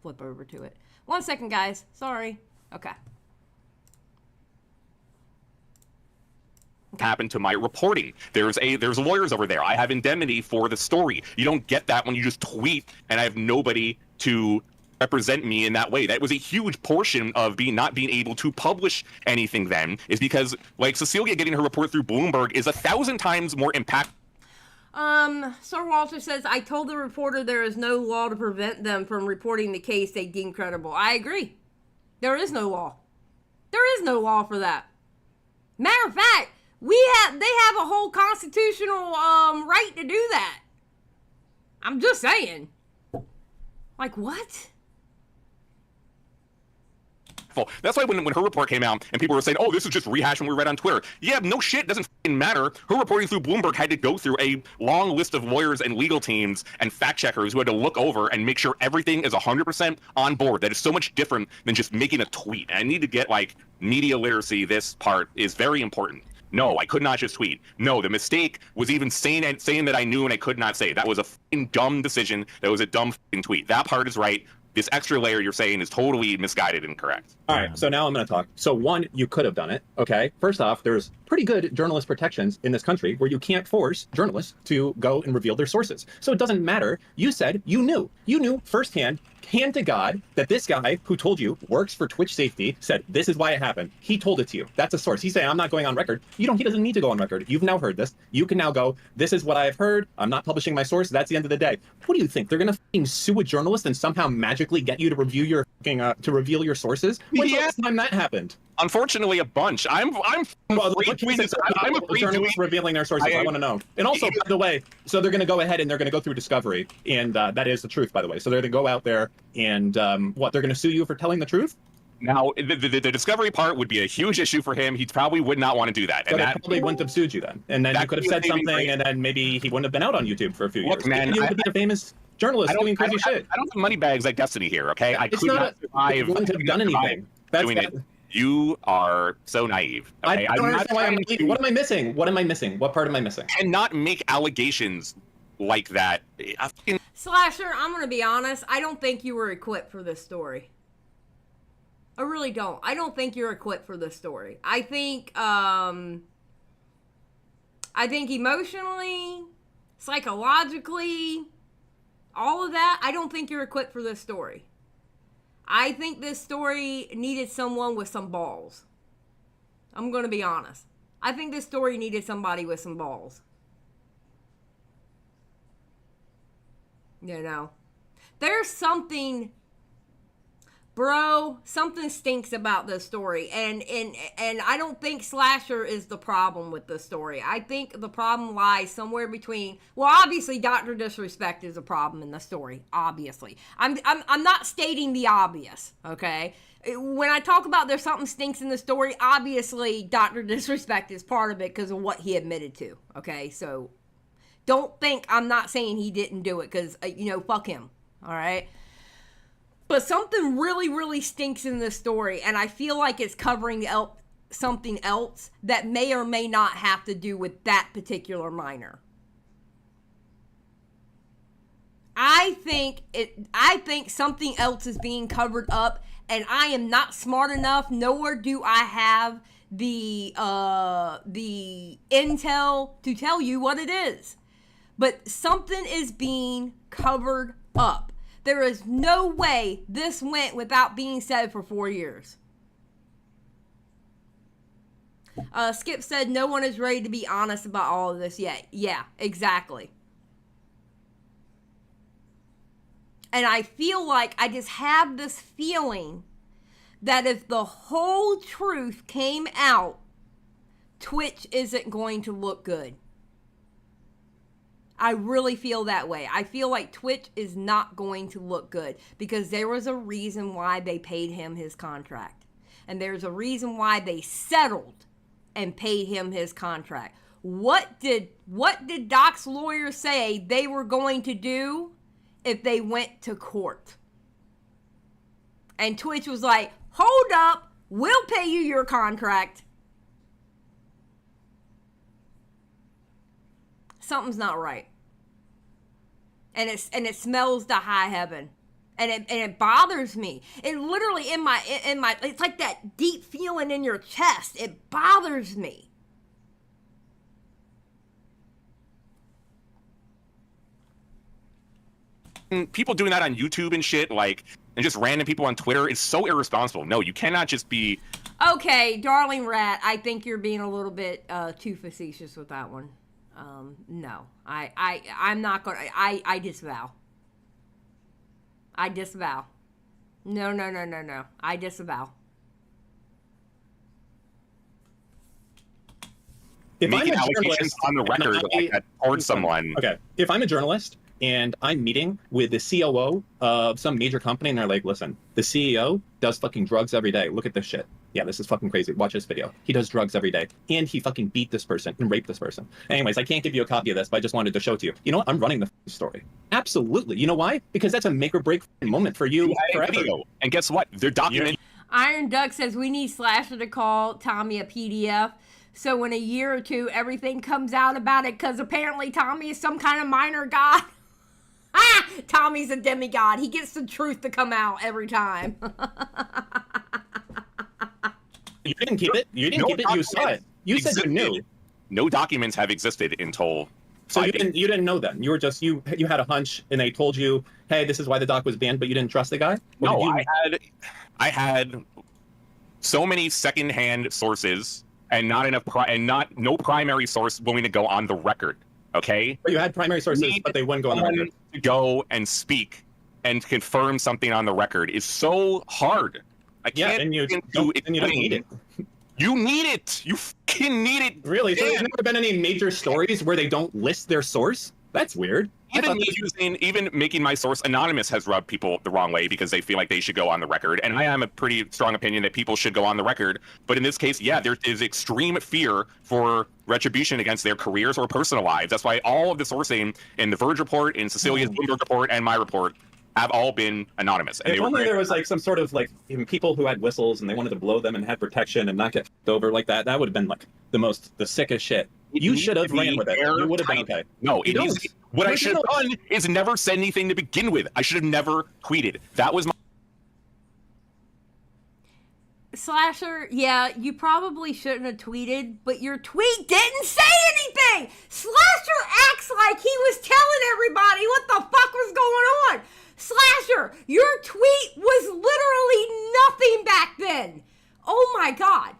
C: flip over to it. 1 second, guys. Sorry. Okay.
E: Happened to my reporting. There's lawyers over there. I have indemnity for the story. You don't get that when you just tweet and I have nobody to represent me in that way. That was a huge portion of not being able to publish anything then, is because like Cecilia getting her report through Bloomberg is 1,000 times more impactful.
C: Sir Walter says, I told the reporter there is no law to prevent them from reporting the case they deem credible. I agree. There is no law. There is no law for that. Matter of fact, they have a whole constitutional right to do that. I'm just saying. Like, what?
E: That's why when her report came out and people were saying, oh, this is just rehashing what we read on Twitter. Yeah, no shit, it doesn't matter. Her reporting through Bloomberg had to go through a long list of lawyers and legal teams and fact checkers who had to look over and make sure everything is 100% on board. That is so much different than just making a tweet. And I need to get like media literacy. This part is very important. No, I could not just tweet. No, the mistake was even saying that I knew and I could not say. That was a fucking dumb decision. That was a dumb fucking tweet. That part is right. This extra layer you're saying is totally misguided and incorrect.
F: All right, so now I'm going to talk. So one, you could have done it, okay? First off, there's pretty good journalist protections in this country where you can't force journalists to go and reveal their sources. So it doesn't matter. You said you knew firsthand, hand to God, that this guy who told you works for Twitch Safety said, this is why it happened. He told it to you. That's a source. He's saying, I'm not going on record. He doesn't need to go on record. You've now heard this. You can now go, this is what I've heard. I'm not publishing my source. That's the end of the day. What do you think? They're going to sue a journalist and somehow magically get you to review your to reveal your sources? When's the last time that happened?
E: Unfortunately, a bunch. I'm
F: journalists revealing their sources. I want to know. And also, by the way, so they're going to go ahead and they're going to go through discovery, and that is the truth, by the way. So they're going to go out there and they're going to sue you for telling the truth?
E: Now, the discovery part would be a huge issue for him. He probably would not want to do that.
F: So and that probably wouldn't have sued you then. And then you could have said something, and then maybe he wouldn't have been out on YouTube for a few years.
E: Look, man,
F: you would have been a famous journalist doing crazy shit.
E: I don't have money bags like Destiny here, okay? I could not survive.
F: You wouldn't have done anything.
E: Doing it. You are so naive. Okay?
F: I don't understand why I'm naive. What am I missing? What am I missing? What part am I missing?
E: And not make allegations like that.
C: Slasher, I'm going to be honest. I don't think you were equipped for this story. I really don't. I don't think you're equipped for this story. I think emotionally, psychologically, all of that, I don't think you're equipped for this story. I think this story needed someone with some balls. I'm going to be honest. I think this story needed somebody with some balls. You know? there's something, bro, something stinks about this story. And I don't think Slasher is the problem with this story. I think the problem lies somewhere between, well, obviously Dr. Disrespect is a problem in the story, obviously. I'm not stating the obvious, okay? When I talk about there's something stinks in the story, obviously Dr. Disrespect is part of it because of what he admitted to, okay? So don't think I'm not saying he didn't do it because, fuck him, all right? But something really, really stinks in this story, and I feel like it's covering something else that may or may not have to do with that particular minor. I think something else is being covered up, and I am not smart enough, nor do I have the intel to tell you what it is. But something is being covered up. There is no way this went without being said for 4 years. Skip said no one is ready to be honest about all of this yet. Yeah, exactly. And I feel like I just have this feeling that if the whole truth came out, Twitch isn't going to look good. I really feel that way. I feel like Twitch is not going to look good because there was a reason why they paid him his contract. And there's a reason why they settled and paid him his contract. What did Doc's lawyer say they were going to do if they went to court? And Twitch was like, hold up, we'll pay you your contract. Something's not right. And it smells to high heaven. And it bothers me. It literally in my it's like that deep feeling in your chest. It bothers me.
E: People doing that on YouTube and shit, and just random people on Twitter is so irresponsible. No, you cannot just be.
C: Okay, Darling Rat, I think you're being a little bit too facetious with that one. No, I'm not gonna. I disavow. I disavow. No. I disavow.
F: If
E: making
F: I'm a
E: allegations
F: journalist
E: on the record like that towards someone.
F: Okay, if I'm a journalist and I'm meeting with the COO of some major company and they're like, listen, the CEO does fucking drugs every day. Look at this shit. Yeah, this is fucking crazy. Watch this video. He does drugs every day. And he fucking beat this person and raped this person. Anyways, I can't give you a copy of this, but I just wanted to show it to you. You know what? I'm running the story. Absolutely. You know why? Because that's a make or break moment for you forever.
E: Video. And guess what? They're documenting.
C: Iron Duck says we need Slasher to call Tommy a PDF. So in a year or two, everything comes out about it because apparently Tommy is some kind of minor god. Tommy's a demigod. He gets the truth to come out every time.
F: You didn't keep it. You didn't keep it. You saw it. You said you knew.
E: No documents have existed until.
F: So you didn't know then. You were just you had a hunch, and they told you, hey, this is why the doc was banned, but you didn't trust the guy.
E: No, I had so many secondhand sources, and not enough, no primary source willing to go on the record. Okay.
F: But you had primary sources, but they wouldn't go on the record.
E: To go and speak and confirm something on the record is so hard. I can't.
F: And you don't need it.
E: You need it. You fucking need it.
F: Really? So there's never been any major stories where they don't list their source? That's weird.
E: Even making my source anonymous has rubbed people the wrong way because they feel like they should go on the record. And I am a pretty strong opinion that people should go on the record. But in this case, yeah, there is extreme fear for retribution against their careers or personal lives. That's why all of the sourcing in the Verge report, in Cecilia's Bloomberg report, and my report have all been anonymous. And
F: if only there was some sort of people who had whistles and they wanted to blow them and had protection and not get f***ed over like that. That would have been the sickest shit. You should have ran with it. You would have been okay.
E: No, what I should have done is never said anything to begin with. I should have never tweeted. That was my.
C: Slasher, yeah, you probably shouldn't have tweeted, but your tweet didn't say anything. Slasher acts like he was telling everybody what the fuck was going on. Slasher, your tweet was literally nothing back then. Oh my God.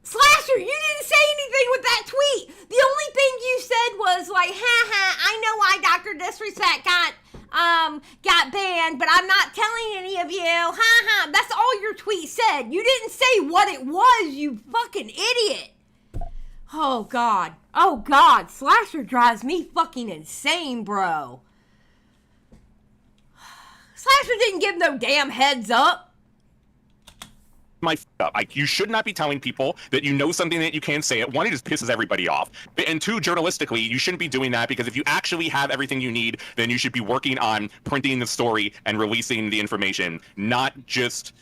C: Slasher, you didn't say anything with that tweet. The only thing you said was like, I know why Dr. Disrespect got got banned, but I'm not telling any of you. Ha ha. That's all your tweet said. You didn't say what it was, you fucking idiot. Oh, God. Oh, God. Slasher drives me fucking insane, bro. Slasher didn't give no damn heads up.
E: You should not be telling people that you know something that you can't say it. One, it just pisses everybody off. And two, journalistically, you shouldn't be doing that, because if you actually have everything you need, then you should be working on printing the story and releasing the information, not just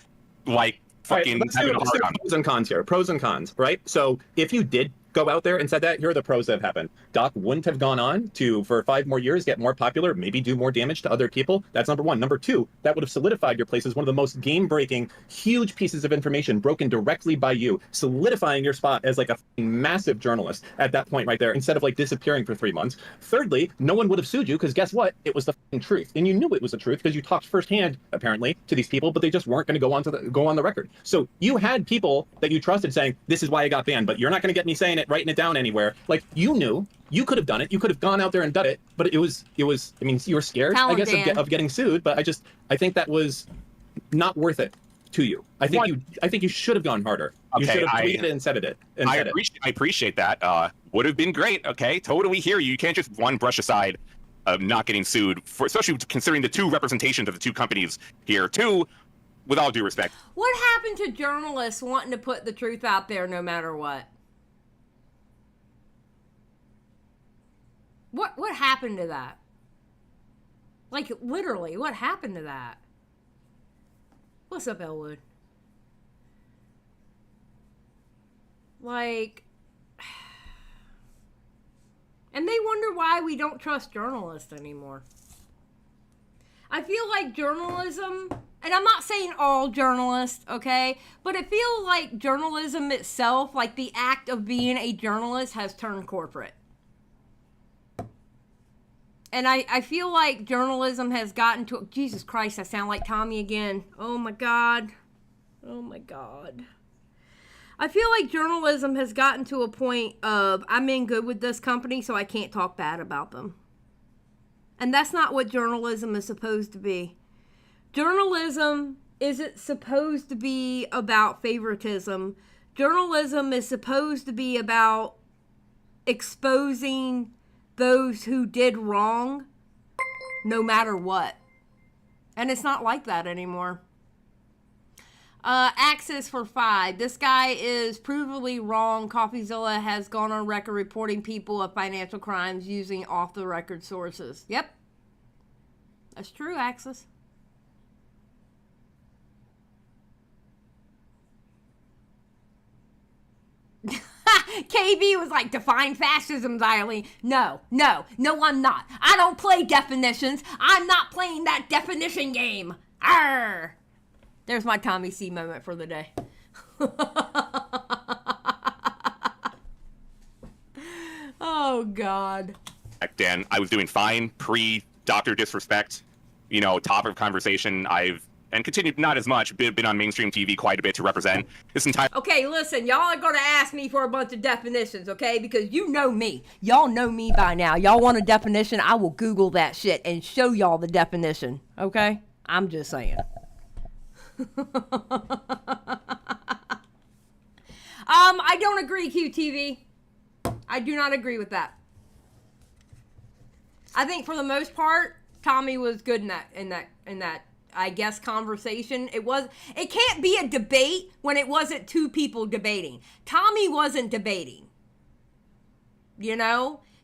E: like fucking having a hard on.
F: Pros and cons here. Pros and cons, right? So if you did go out there and said that, here are the pros that have happened. Doc wouldn't have gone on to, for 5 more years, get more popular, maybe do more damage to other people. That's number one. Number two, that would have solidified your place as one of the most game-breaking, huge pieces of information broken directly by you, solidifying your spot as like a massive journalist at that point right there, instead of like disappearing for 3 months. Thirdly, no one would have sued you, because guess what? It was the truth. And you knew it was the truth because you talked firsthand, apparently, to these people, but they just weren't going to go on the record. So you had people that you trusted saying, this is why I got banned, but you're not going to get me saying it, writing it down anywhere. Like, you knew you could have done it. You could have gone out there and done it, but it was, I mean, you were scared, I guess, of getting sued, but I think that was not worth it to you. I think you should have gone harder. You should have tweeted it and said it.
E: I appreciate that. Would have been great. Okay. Totally hear you. You can't just brush aside not getting sued, for, especially considering the two representations of the two companies here. Two, with all due respect.
C: What happened to journalists wanting to put the truth out there no matter what? What happened to that? Like, literally, what happened to that? What's up, Elwood? Like, and they wonder why we don't trust journalists anymore. I feel like journalism, and I'm not saying all journalists, okay? But I feel like journalism itself, like the act of being a journalist, has turned corporate. And I feel like journalism has gotten to... Jesus Christ, I sound like Tommy again. Oh my God. Oh my God. I feel like journalism has gotten to a point of, I'm in good with this company, so I can't talk bad about them. And that's not what journalism is supposed to be. Journalism isn't supposed to be about favoritism. Journalism is supposed to be about exposing those who did wrong, no matter what. And it's not like that anymore. Access for 5. This guy is provably wrong. CoffeeZilla has gone on record reporting people of financial crimes using off-the-record sources. Yep. That's true, Axis. KB was like, define fascism, Xylie. No, I'm not. I don't play definitions. I'm not playing that definition game. Arr! There's my Tommy C moment for the day. Oh, God.
E: Back then, I was doing fine pre-Dr. Disrespect, topic of conversation. And continued not as much, been on mainstream TV quite a bit to represent this entire...
C: Okay, listen, y'all are going to ask me for a bunch of definitions, okay? Because you know me. Y'all know me by now. Y'all want a definition? I will Google that shit and show y'all the definition, okay? I'm just saying. I don't agree, QTV. I do not agree with that. I think for the most part, Tommy was good in that I guess conversation. It can't be a debate when it wasn't two people debating. Tommy wasn't debating.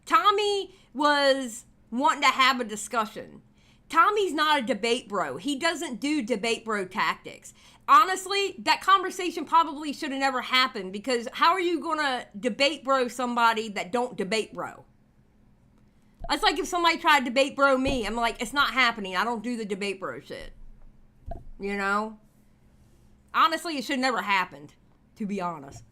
C: Tommy was wanting to have a discussion. Tommy's not a debate bro. He doesn't do debate bro tactics. Honestly, that conversation probably should have never happened, because how are you going to debate bro somebody that don't debate bro? It's like if somebody tried to debate bro me, I'm like, it's not happening. I don't do the debate bro shit. Honestly, it should never happened, to be honest.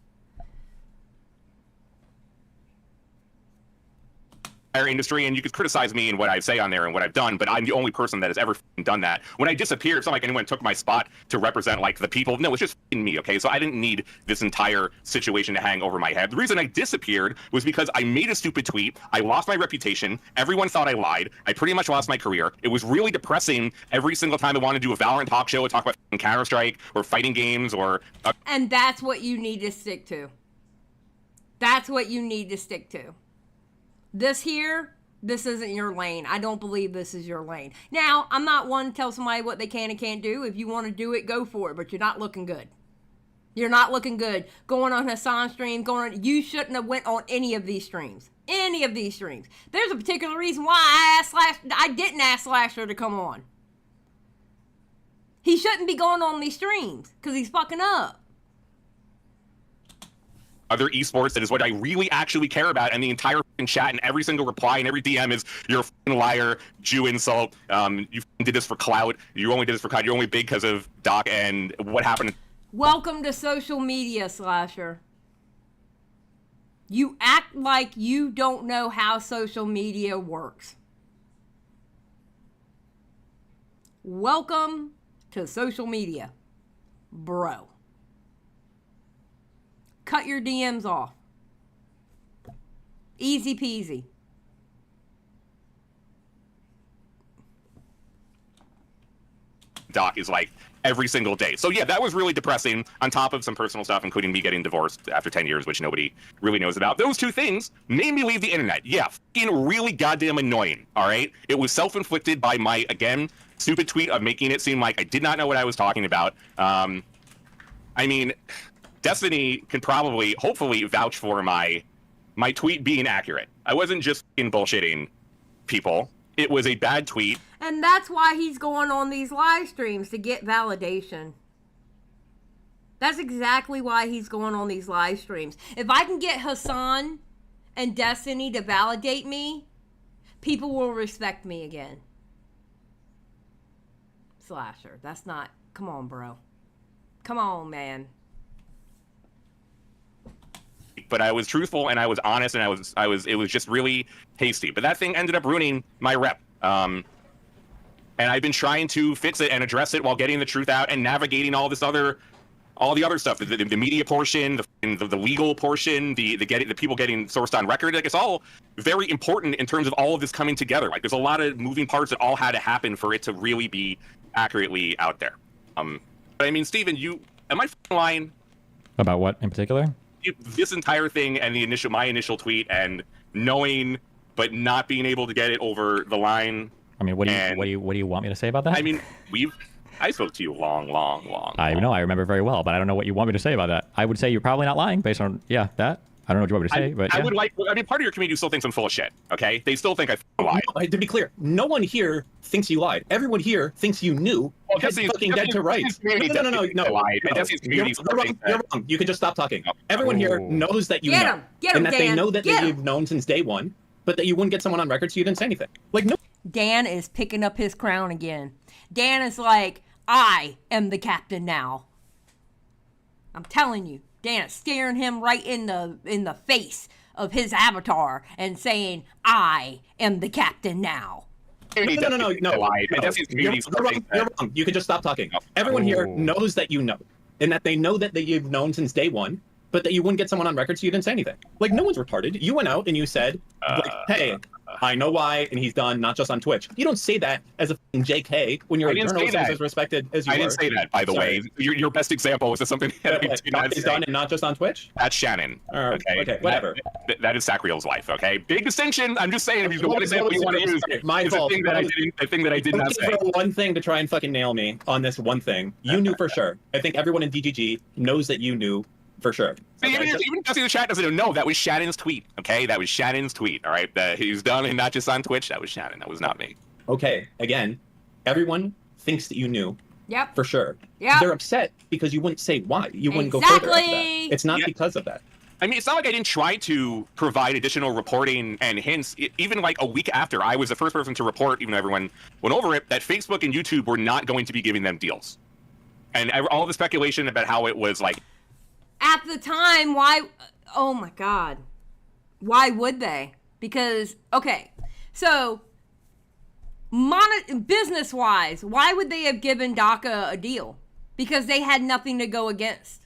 E: entire industry, and you could criticize me and what I say on there and what I've done, but I'm the only person that has ever done that. When I disappeared, it's not like anyone took my spot to represent like the people. No, it's just me, okay? So I didn't need this entire situation to hang over my head. The reason I disappeared was because I made a stupid tweet. I lost my reputation. Everyone thought I lied. I pretty much lost my career. It was really depressing every single time I wanted to do a Valorant talk show and talk about Counter-Strike or fighting games or...
C: And that's what you need to stick to. That's what you need to stick to. This here, this isn't your lane. I don't believe this is your lane. Now, I'm not one to tell somebody what they can and can't do. If you want to do it, go for it. But you're not looking good. You're not looking good. Going on Hassan's stream, you shouldn't have went on any of these streams. Any of these streams. There's a particular reason why I didn't ask Slasher to come on. He shouldn't be going on these streams because he's fucking up.
E: Other esports, that is what I really actually care about, and the entire chat and every single reply and every DM is you're a liar, Jew insult, you did this for clout, you only did this for clout, you're only big because of Doc, and what happened.
C: Welcome to social media, Slasher. You act like you don't know how social media works. Welcome to social media, bro. Cut your DMs off. Easy peasy.
E: Doc is like every single day. So yeah, that was really depressing, on top of some personal stuff, including me getting divorced after 10 years, which nobody really knows about. Those two things made me leave the internet. Yeah, fucking really goddamn annoying, all right? It was self-inflicted by my, again, stupid tweet of making it seem like I did not know what I was talking about. I mean... Destiny can probably, hopefully, vouch for my tweet being accurate. I wasn't just bullshitting people. It was a bad tweet.
C: And that's why he's going on these live streams, to get validation. That's exactly why he's going on these live streams. If I can get Hassan and Destiny to validate me, people will respect me again. Slasher, that's not... Come on, bro. Come on, man.
E: But I was truthful and I was honest, and it was just really hasty. But that thing ended up ruining my rep. And I've been trying to fix it and address it while getting the truth out and navigating all the other stuff, the media portion, the legal portion, the people getting sourced on record. Like, it's all very important in terms of all of this coming together. Like, there's a lot of moving parts that all had to happen for it to really be accurately out there. But I mean, Steven, am I lying?
D: About what in particular?
E: This entire thing and my initial tweet and knowing but not being able to get it over the line.
D: I mean, what do you want me to say about that?
E: I mean, I spoke to you long.
D: I know, I remember very well, but I don't know what you want me to say about that. I would say you're probably not lying based on that. I don't know what you want me to say, but yeah.
E: I mean, part of your community still thinks I'm full of shit, okay? They still think I lied.
F: No, to be clear, no one here thinks you lied. Everyone here thinks you knew.
E: Well,
F: that's fucking dead to rights. No. You're wrong. You can just stop talking. Everyone here knows that you know.
C: Get him,
F: and that they know that you've known since day one, but that you wouldn't get someone on record so you didn't say anything. Like, no.
C: Dan is picking up his crown again. Dan is like, I am the captain now. I'm telling you. Dan is staring him right in the face of his avatar and saying, I am the captain now.
F: No. You're wrong. You can just stop talking. Everyone here knows that you know, and that they know that you've known since day one, but that you wouldn't get someone on record so you didn't say anything. Like, no one's retarded. You went out and you said, hey, I know why, and he's done, not just on Twitch. You don't say that as a JK when you're a journalist as respected as you are.
E: I didn't say that, by the way. Your best example was something that
F: he's done and not just on Twitch?
E: That's Shannon.
F: Okay, whatever.
E: That is Sacriel's wife, okay? Big distinction. I'm just saying, if you want example you want to use,
F: my fault.
E: The thing that I did not say.
F: One thing to try and fucking nail me on this one thing. You knew for sure. I think everyone in DGG knows that you knew for sure.
E: See, even Jesse the chat doesn't know. That was Shannon's tweet, okay? That was Shannon's tweet, all right? That he's done, and not just on Twitch. That was Shannon. That was not me.
F: Okay, again, everyone thinks that you knew.
C: Yep.
F: For sure.
C: Yeah.
F: They're upset because you wouldn't say why. You wouldn't go further after that. It's not because of that.
E: I mean, it's not like I didn't try to provide additional reporting and hints. Even like a week after, I was the first person to report, even though everyone went over it, that Facebook and YouTube were not going to be giving them deals. And all the speculation about how it was like...
C: At the time, why... Oh, my God. Why would they? Because, okay, so business-wise, why would they have given DACA a deal? Because they had nothing to go against.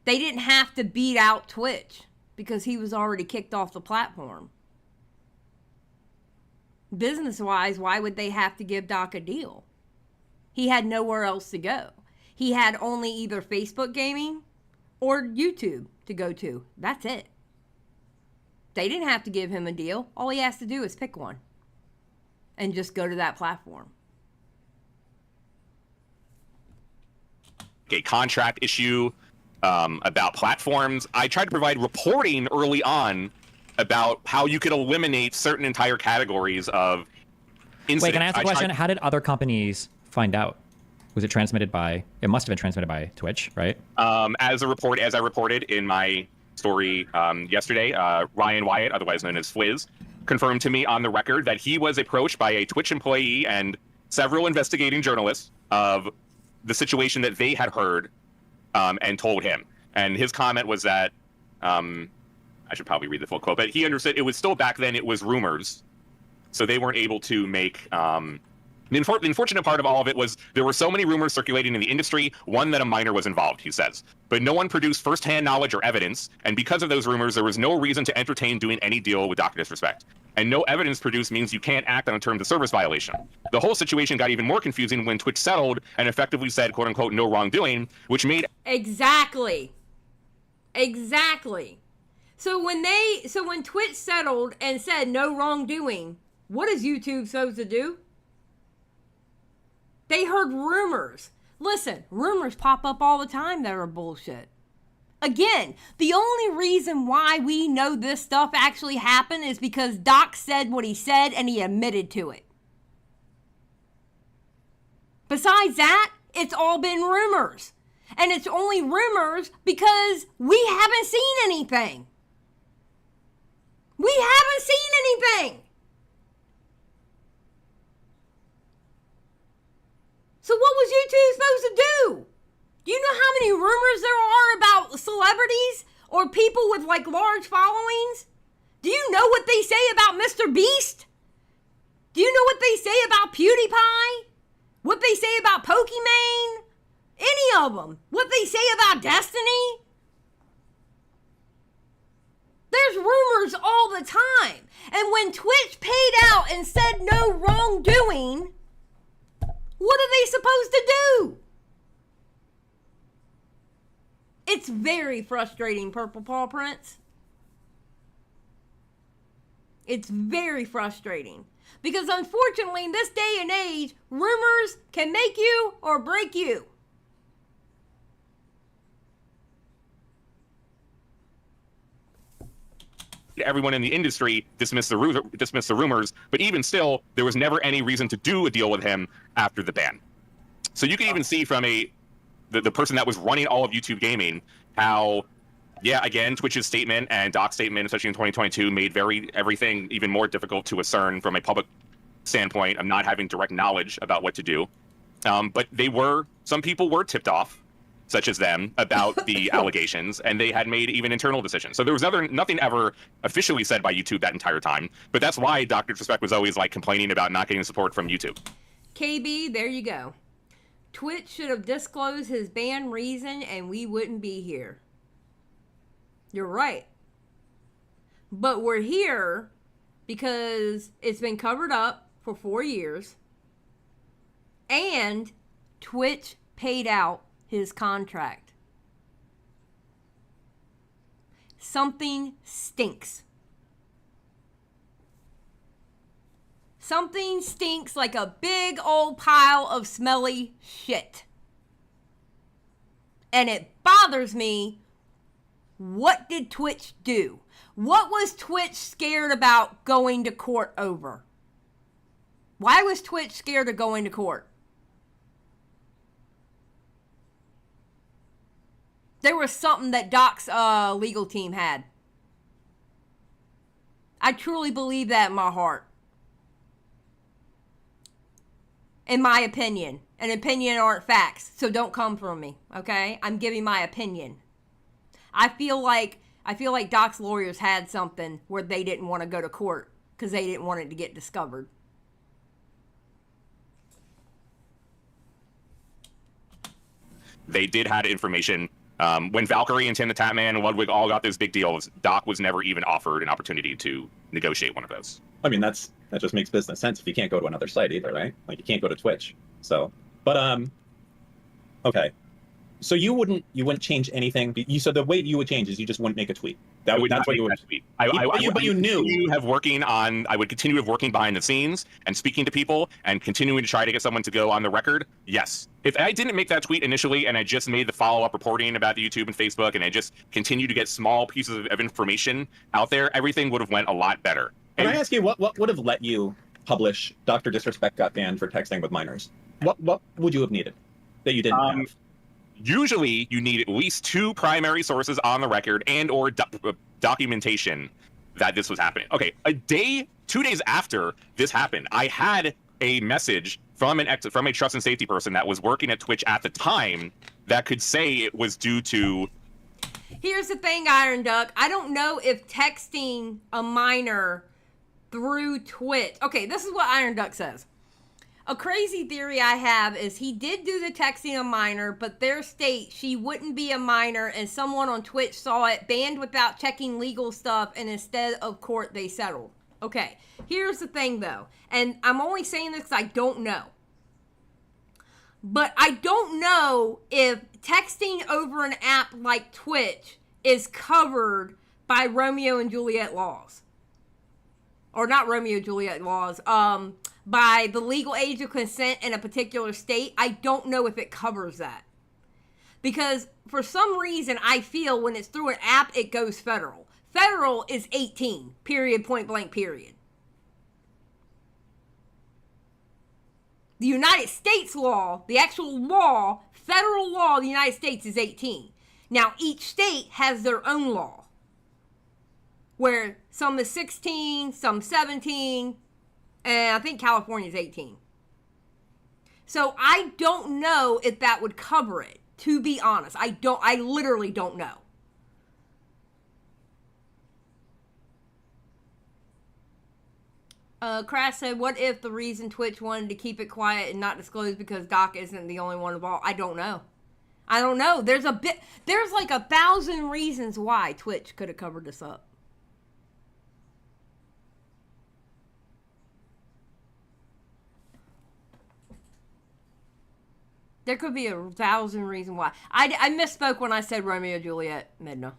C: They didn't have to beat out Twitch because he was already kicked off the platform. Business-wise, why would they have to give DACA a deal? He had nowhere else to go. He had only either Facebook gaming or YouTube to go to. That's it. They didn't have to give him a deal. All he has to do is pick one and just go to that platform.
E: A contract issue about platforms. I tried to provide reporting early on about how you could eliminate certain entire categories of incidents.
D: Wait, can I ask a question? How did other companies find out? Was it transmitted by? It must have been transmitted by Twitch, right?
E: As I reported in my story yesterday, Ryan Wyatt, otherwise known as Fliz, confirmed to me on the record that he was approached by a Twitch employee and several investigating journalists of the situation that they had heard and told him. And his comment was that, I should probably read the full quote, but he understood it was still back then, it was rumors. So they weren't able to make... The unfortunate part of all of it was there were so many rumors circulating in the industry, one that a minor was involved, he says. But no one produced firsthand knowledge or evidence, and because of those rumors, there was no reason to entertain doing any deal with DACA disrespect. And no evidence produced means you can't act on a terms of service violation. The whole situation got even more confusing when Twitch settled and effectively said, quote unquote, no wrongdoing, which made...
C: Exactly. So when Twitch settled and said no wrongdoing, what is YouTube supposed to do? They heard rumors. Listen, rumors pop up all the time that are bullshit. Again, the only reason why we know this stuff actually happened is because Doc said what he said and he admitted to it. Besides that, it's all been rumors. And it's only rumors because we haven't seen anything. We haven't seen anything. So what was YouTube supposed to do? Do you know how many rumors there are about celebrities or people with like large followings? Do you know what they say about Mr. Beast? Do you know what they say about PewDiePie? What they say about Pokimane? Any of them. What they say about Destiny? There's rumors all the time. And when Twitch paid out and said no wrongdoing, what are they supposed to do? It's very frustrating, Purple Paw Prince. It's very frustrating. Because unfortunately, in this day and age, rumors can make you or break you.
E: Everyone in the industry dismissed the rumors, but even still, there was never any reason to do a deal with him after the ban. So you can even see from the person that was running all of YouTube gaming how, yeah, again, Twitch's statement and Doc's statement, especially in 2022, made everything even more difficult to discern from a public standpoint of not having direct knowledge about what to do. But some people were tipped off, such as them, about the allegations, and they had made even internal decisions. So there was nothing ever officially said by YouTube that entire time, but that's why Dr. Disrespect was always like complaining about not getting support from YouTube.
C: KB, there you go. Twitch should have disclosed his ban reason and we wouldn't be here. You're right. But we're here because it's been covered up for 4 years and Twitch paid out his contract. Something stinks. Something stinks like a big old pile of smelly shit. And it bothers me. What did Twitch do? What was Twitch scared about going to court over? Why was Twitch scared of going to court? There was something that Doc's legal team had. I truly believe that in my heart. In my opinion. An opinion aren't facts, so don't come from me, okay? I'm giving my opinion. I feel like I feel like Doc's lawyers had something where they didn't want to go to court because they didn't want it to get discovered.
E: They did have information. When Valkyrie and Tim the Tatman and Ludwig all got those big deals, Doc was never even offered an opportunity to negotiate one of those.
F: I mean, that just makes business sense if you can't go to another site either, right? Like, you can't go to Twitch. So, but okay. So you wouldn't change anything. So the way you would change is you just wouldn't make a tweet. That's what you would.
E: Tweet.
F: But you knew.
E: I would continue working behind the scenes and speaking to people and continuing to try to get someone to go on the record. Yes. If I didn't make that tweet initially and I just made the follow-up reporting about the YouTube and Facebook and I just continued to get small pieces of information out there, everything would have went a lot better.
F: Can I ask you what would have let you publish Dr. Disrespect got banned for texting with minors? What would you have needed that you didn't have?
E: Usually, you need at least 2 primary sources on the record and/or documentation that this was happening. Okay, 2 days after this happened, I had a message from a trust and safety person that was working at Twitch at the time that could say it was due to.
C: Here's the thing, Iron Duck. I don't know if texting a minor through Twitch. Okay, this is what Iron Duck says. A crazy theory I have is he did do the texting a minor, but their state she wouldn't be a minor, and someone on Twitch saw it, banned without checking legal stuff, and instead of court, they settled. Okay, here's the thing, though, and I'm only saying this because I don't know. But I don't know if texting over an app like Twitch is covered by Romeo and Juliet laws. Or not Romeo and Juliet laws, by the legal age of consent in a particular state. I don't know if it covers that. Because for some reason, I feel when it's through an app, it goes federal. Federal is 18, period, point blank, period. The United States law, the actual law, federal law of the United States is 18. Now, each state has their own law, where some is 16, some 17, and I think California is 18. So I don't know if that would cover it, to be honest. I literally don't know. Crash said, what if the reason Twitch wanted to keep it quiet and not disclose because Doc isn't the only one involved? I don't know. There's like 1,000 reasons why Twitch could have covered this up. There could be 1,000 reasons why. I misspoke when I said Romeo and Juliet, Midna.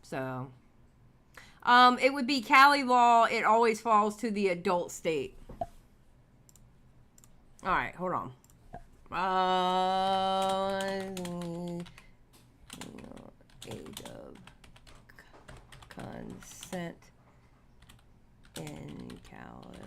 C: So, it would be Cali law. It always falls to the adult state. All right, hold on. Age of consent in California.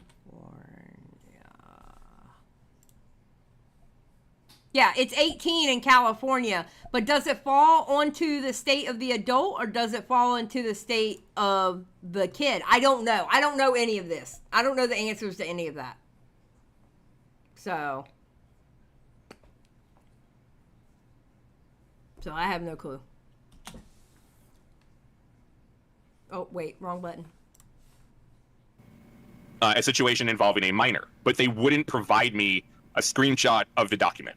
C: Yeah, it's 18 in California, but does it fall onto the state of the adult or does it fall into the state of the kid? I don't know. I don't know any of this. I don't know the answers to any of that. So I have no clue. Oh, wait, wrong button.
E: A situation involving a minor, but they wouldn't provide me a screenshot of the document.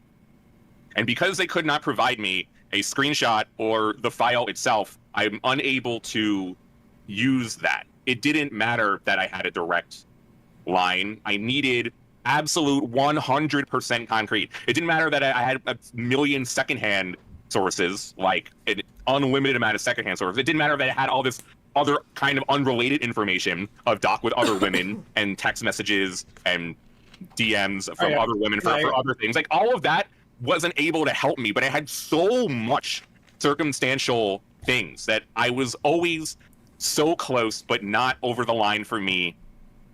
E: And because they could not provide me a screenshot or the file itself, I'm unable to use that. It didn't matter that I had a direct line. I needed absolute 100% concrete. It didn't matter that I had a million secondhand sources, like an unlimited amount of secondhand sources. It didn't matter that I had all this other kind of unrelated information of Doc with other women and text messages and DMs from other women for other things. Like, all of that wasn't able to help me, but I had so much circumstantial things that I was always so close, but not over the line for me.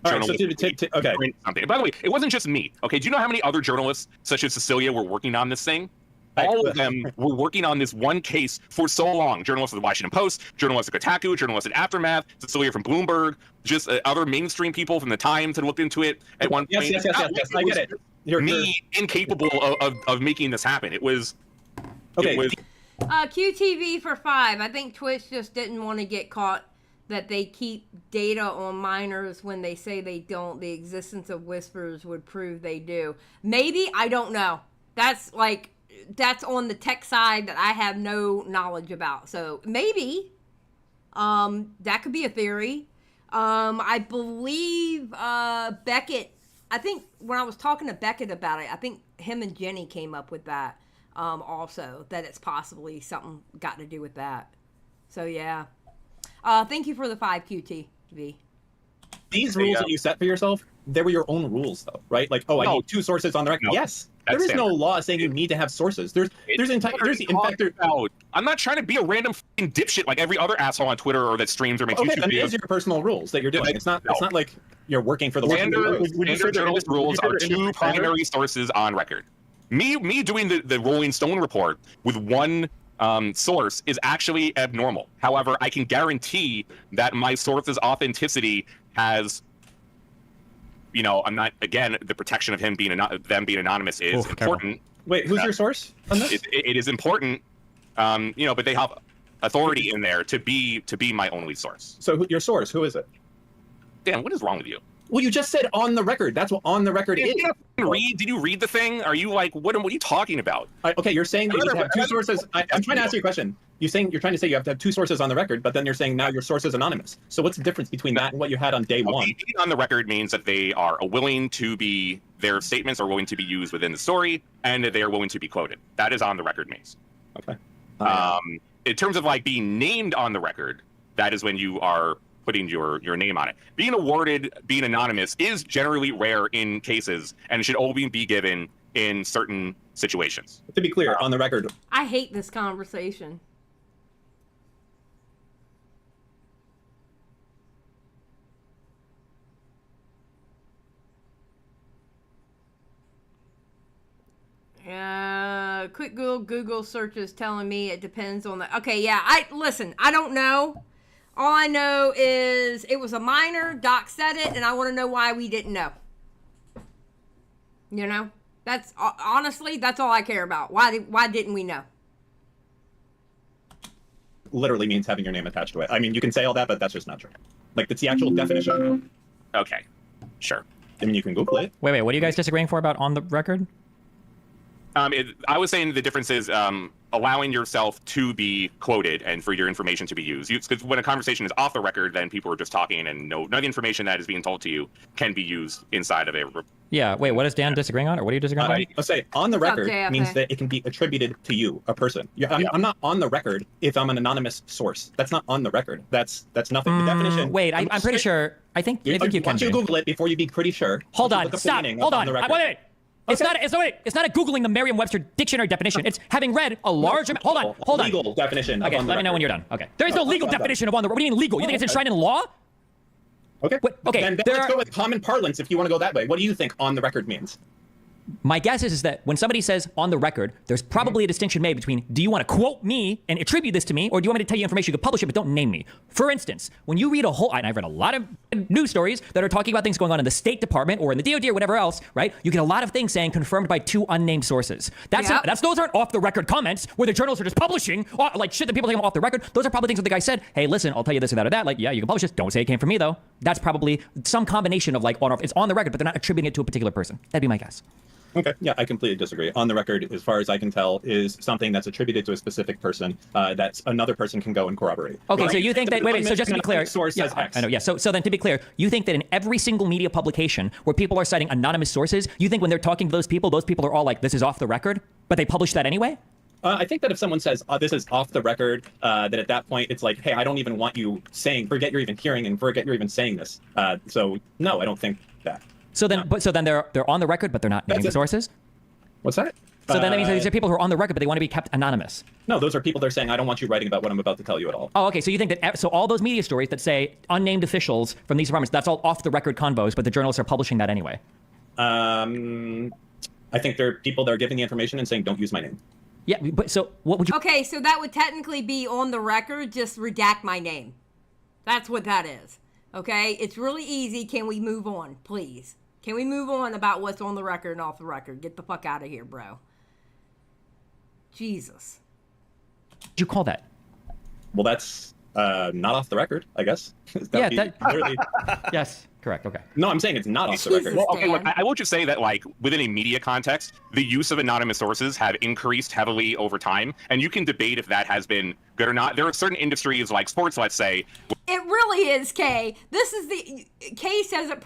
F: All right, so okay.
E: Something. By the way, it wasn't just me. Okay, do you know how many other journalists, such as Cecilia, were working on this thing? all of them were working on this one case for so long. Journalists at the Washington Post, journalists at Kotaku, journalists at Aftermath, Cecilia from Bloomberg, just other mainstream people from the Times had looked into it at one point.
F: Yes, I get it.
E: You're incapable of making this happen. It was...
F: Okay.
C: QTV for 5. I think Twitch just didn't want to get caught that they keep data on minors when they say they don't. The existence of whispers would prove they do. Maybe, I don't know. That's on the tech side that I have no knowledge about. So maybe that could be a theory. I believe Beckett, I think when I was talking to Beckett about it, I think him and Jenny came up with that also, that it's possibly something got to do with that. So yeah. Thank you for the 5 QTV.
F: These rules that you set for yourself, they were your own rules, though, right? Like, I need 2 sources on the record.
E: No,
F: yes, there is no law saying you need to have sources.
E: I'm not trying to be a random f***ing dipshit like every other asshole on Twitter or that streams or makes YouTube
F: then
E: videos.
F: these are your personal rules that you're doing. It's not like you're working for the
E: standard journalist rules are 2 primary sources on record. Me doing the Rolling Stone report with one source is actually abnormal. However, I can guarantee that my source's authenticity has, I'm not, again, the protection of them being anonymous is important.
F: Wait, who's your source on this?
E: It is important, but they have authority in there to be my only source.
F: So your source, who is it?
E: Dan, what is wrong with you?
F: Well, you just said on the record. That's what on the record is.
E: Did you read the thing? Are you like, what are you talking about?
F: Okay, you're saying that you have 2 sources. I'm trying to ask you a question. You're trying to say you have to have 2 sources on the record, but then you're saying now your source is anonymous. So what's the difference between that and what you had on day one?
E: Being on the record means that they are willing to be, their statements are willing to be used within the story, and that they are willing to be quoted. That is on the record means.
F: Okay.
E: In terms of like being named on the record, that is when you are putting your name on it. Being awarded, being anonymous is generally rare in cases and should only be given in certain situations.
F: To be clear, on the record.
C: I hate this conversation. Quick Google search is telling me it depends on the... Okay, yeah, I don't know. All I know is it was a minor, Doc said it, and I want to know why we didn't know. That's honestly, that's all I care about. Why didn't we know?
F: Literally means having your name attached to it. I mean, you can say all that, but that's just not true. Like, that's the actual definition.
E: Okay, sure.
F: I mean, you can Google it.
D: Wait, what are you guys disagreeing for about on the record?
E: I was saying the difference is allowing yourself to be quoted and for your information to be used. Because when a conversation is off the record, then people are just talking and none of the information that is being told to you can be used inside of a...
D: Yeah, wait, what is Dan disagreeing on? Or what are you disagreeing on?
F: Let's say on the record means that it can be attributed to you, a person. I'm not on the record if I'm an anonymous source. That's not on the record. That's nothing. The definition...
D: Wait, I'm pretty sure... I think you can
F: Once you Google it before you be pretty sure.
D: Hold on, stop. Hold on. Wait a minute. It's not a Googling the Merriam-Webster dictionary definition. It's having read a large amount. Hold on.
F: Legal definition.
D: Okay, let me know when you're done. Okay. There is no legal definition of on the record. What do you mean legal? You think it's enshrined in law?
F: Okay.
D: Okay.
F: Then let's go with common parlance if you want to go that way. What do you think on the record means?
D: My guess is that when somebody says on the record, there's probably a distinction made between do you want to quote me and attribute this to me, or do you want me to tell you information you can publish it but don't name me? For instance, when you read and I've read a lot of news stories that are talking about things going on in the State Department or in the DOD or whatever else, right? You get a lot of things saying confirmed by 2 unnamed sources. Those aren't off the record comments where the journalists are just publishing like shit that people take off the record. Those are probably things that the guy said, hey, listen, I'll tell you this or that or that. Like, yeah, you can publish this. Don't say it came from me though. That's probably some combination of like it's on the record, but they're not attributing it to a particular person. That'd be my guess.
F: Okay. Yeah, I completely disagree. On the record, as far as I can tell, is something that's attributed to a specific person that another person can go and corroborate.
D: Okay, right? So you think that... Wait, so just to be clear...
F: Source says X.
D: I know, yeah. So then to be clear, you think that in every single media publication where people are citing anonymous sources, you think when they're talking to those people are all like, this is off the record, but they publish that anyway?
F: I think that if someone says, this is off the record, that at that point it's like, hey, I don't even want you saying, forget you're even hearing and forget you're even saying this. So no, I don't think that.
D: So then, they're on the record, but they're not naming sources?
F: What's that?
D: So then that means that these are people who are on the record, but they want to be kept anonymous.
F: No, those are people that are saying, I don't want you writing about what I'm about to tell you at all.
D: Oh, okay. So you think that so all those media stories that say unnamed officials from these departments, that's all off the record convos, but the journalists are publishing that anyway?
F: I think there are people that are giving the information and saying, don't use my name.
D: Yeah, but so what would you?
C: Okay, so that would technically be on the record. Just redact my name. That's what that is. Okay, it's really easy. Can we move on, please? Can we move on about what's on the record and off the record? Get the fuck out of here, bro. Jesus.
D: What'd you call that?
F: Well, that's not off the record, I guess.
D: Yeah,
F: literally...
D: Yes, correct. Okay.
F: No, I'm saying it's not off the record.
E: Well, okay, look, I will just say that, like, within a media context, the use of anonymous sources have increased heavily over time, and you can debate if that has been good or not. There are certain industries, like sports, let's say.
C: It really is, Kay. This is the... Kay says it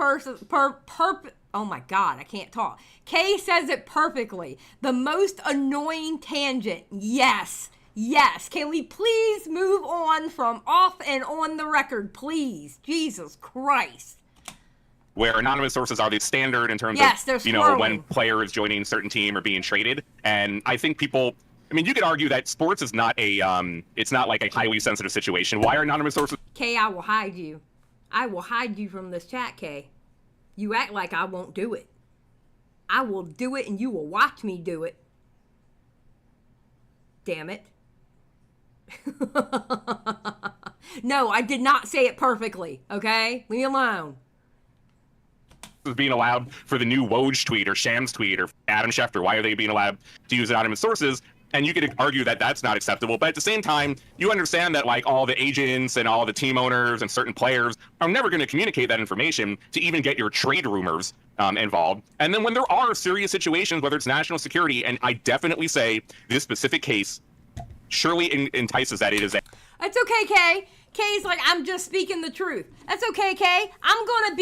C: oh my God, I can't talk. Kay says it perfectly. The most annoying tangent. Yes. Yes. Can we please move on from off and on the record, please? Jesus Christ.
E: Where anonymous sources are the standard in terms of, you know, when players joining a certain team or being traded. And I think people, I mean, you could argue that sports is not a, it's not like a highly sensitive situation. Why are anonymous sources?
C: Kay, I will hide you. I will hide you from this chat, Kay. You act like I won't do it. I will do it and you will watch me do it. Damn it. No, I did not say it perfectly, okay? Leave me alone.
E: Being allowed for the new Woj tweet or Shams tweet or Adam Schefter, why are they being allowed to use anonymous sources? And you could argue that that's not acceptable, but at the same time, you understand that like all the agents and all the team owners and certain players are never going to communicate that information to even get your trade rumors involved. And then when there are serious situations, whether it's national security, and I definitely say this specific case surely entices that it is.
C: That's okay, Kay. Kay's like, I'm just speaking the truth. That's okay, Kay. I'm gonna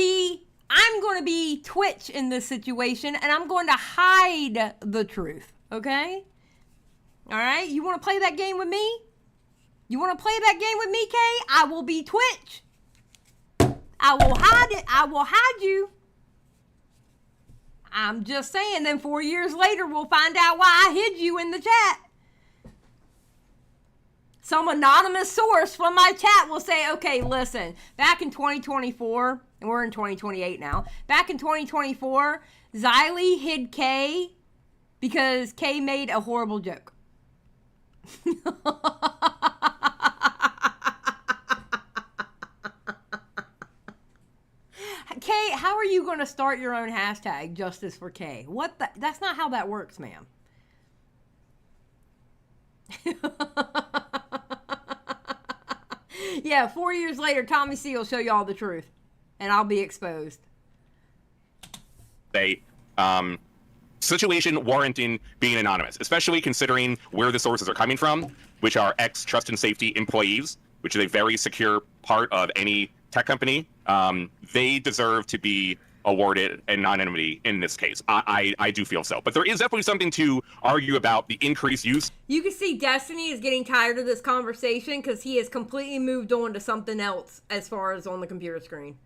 C: be Twitch in this situation, and I'm going to hide the truth. Okay. All right, you want to play that game with me? You want to play that game with me, Kay? I will be Twitch. I will hide it. I will hide you. I'm just saying, then 4 years later, we'll find out why I hid you in the chat. Some anonymous source from my chat will say, okay, listen, back in 2024, and we're in 2028 now, back in 2024, Xylie hid Kay because Kay made a horrible joke. Kay, how are you going to start your own hashtag, Justice for Kay? That's not how that works, ma'am. Yeah, 4 years later, Tommy C will show you all the truth, and I'll be exposed.
E: Situation warranting being anonymous, especially considering where the sources are coming from, which are ex-trust and safety employees, which is a very secure part of any tech company. They deserve to be awarded anonymity in this case. I do feel so. But there is definitely something to argue about the increased use. You
C: can see Destiny is getting tired of this conversation because he has completely moved on to something else as far as on the computer screen.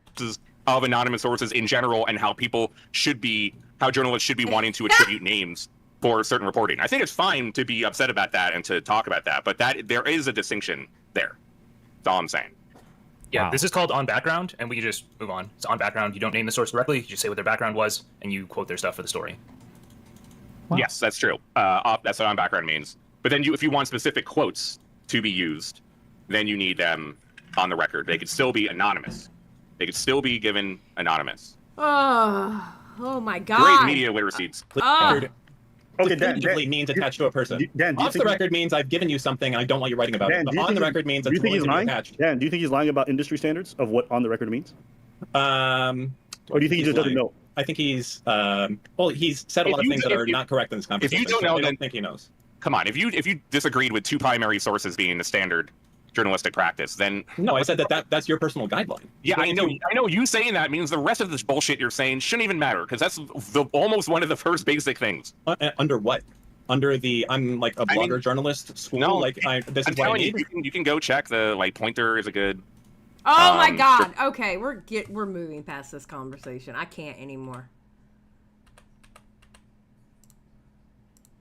E: Of anonymous sources in general and how people should be, how journalists should be wanting to attribute names for certain reporting. I think it's fine to be upset about that and to talk about that, but that there is a distinction there. That's all I'm saying.
G: Yeah, This is called on background, and we can just move on. It's on background. You don't name the source directly. You just say what their background was, and you quote their stuff for the story.
E: Wow. Yes, that's true. That's what on background means. But then if you want specific quotes to be used, then you need them on the record. They could still be anonymous. They could still be given anonymous.
C: Oh my God.
E: Great media literacy.
F: Okay, Dan, means attached to a person. Dan, off the record means I've given you something and I don't want you writing about it. But on the record means it's going to be attached.
H: Dan, do you think he's lying about industry standards of what on the record means? Or do you think he just doesn't know?
F: I think he's he's said a lot of things that are not correct in this conversation.
E: If you don't know, then
F: I don't think he knows.
E: Come on, if you disagreed with two primary sources being the standard journalistic practice, then
F: no, I said that's your personal guideline.
E: Yeah, I know. You saying that means the rest of this bullshit you're saying shouldn't even matter because that's almost one of the first basic things.
F: Under what? Under the I'm like a blogger journalist school. No, like this is what I need.
E: You can go check the Pointer is a good.
C: Oh my God. Okay, we're moving past this conversation. I can't anymore.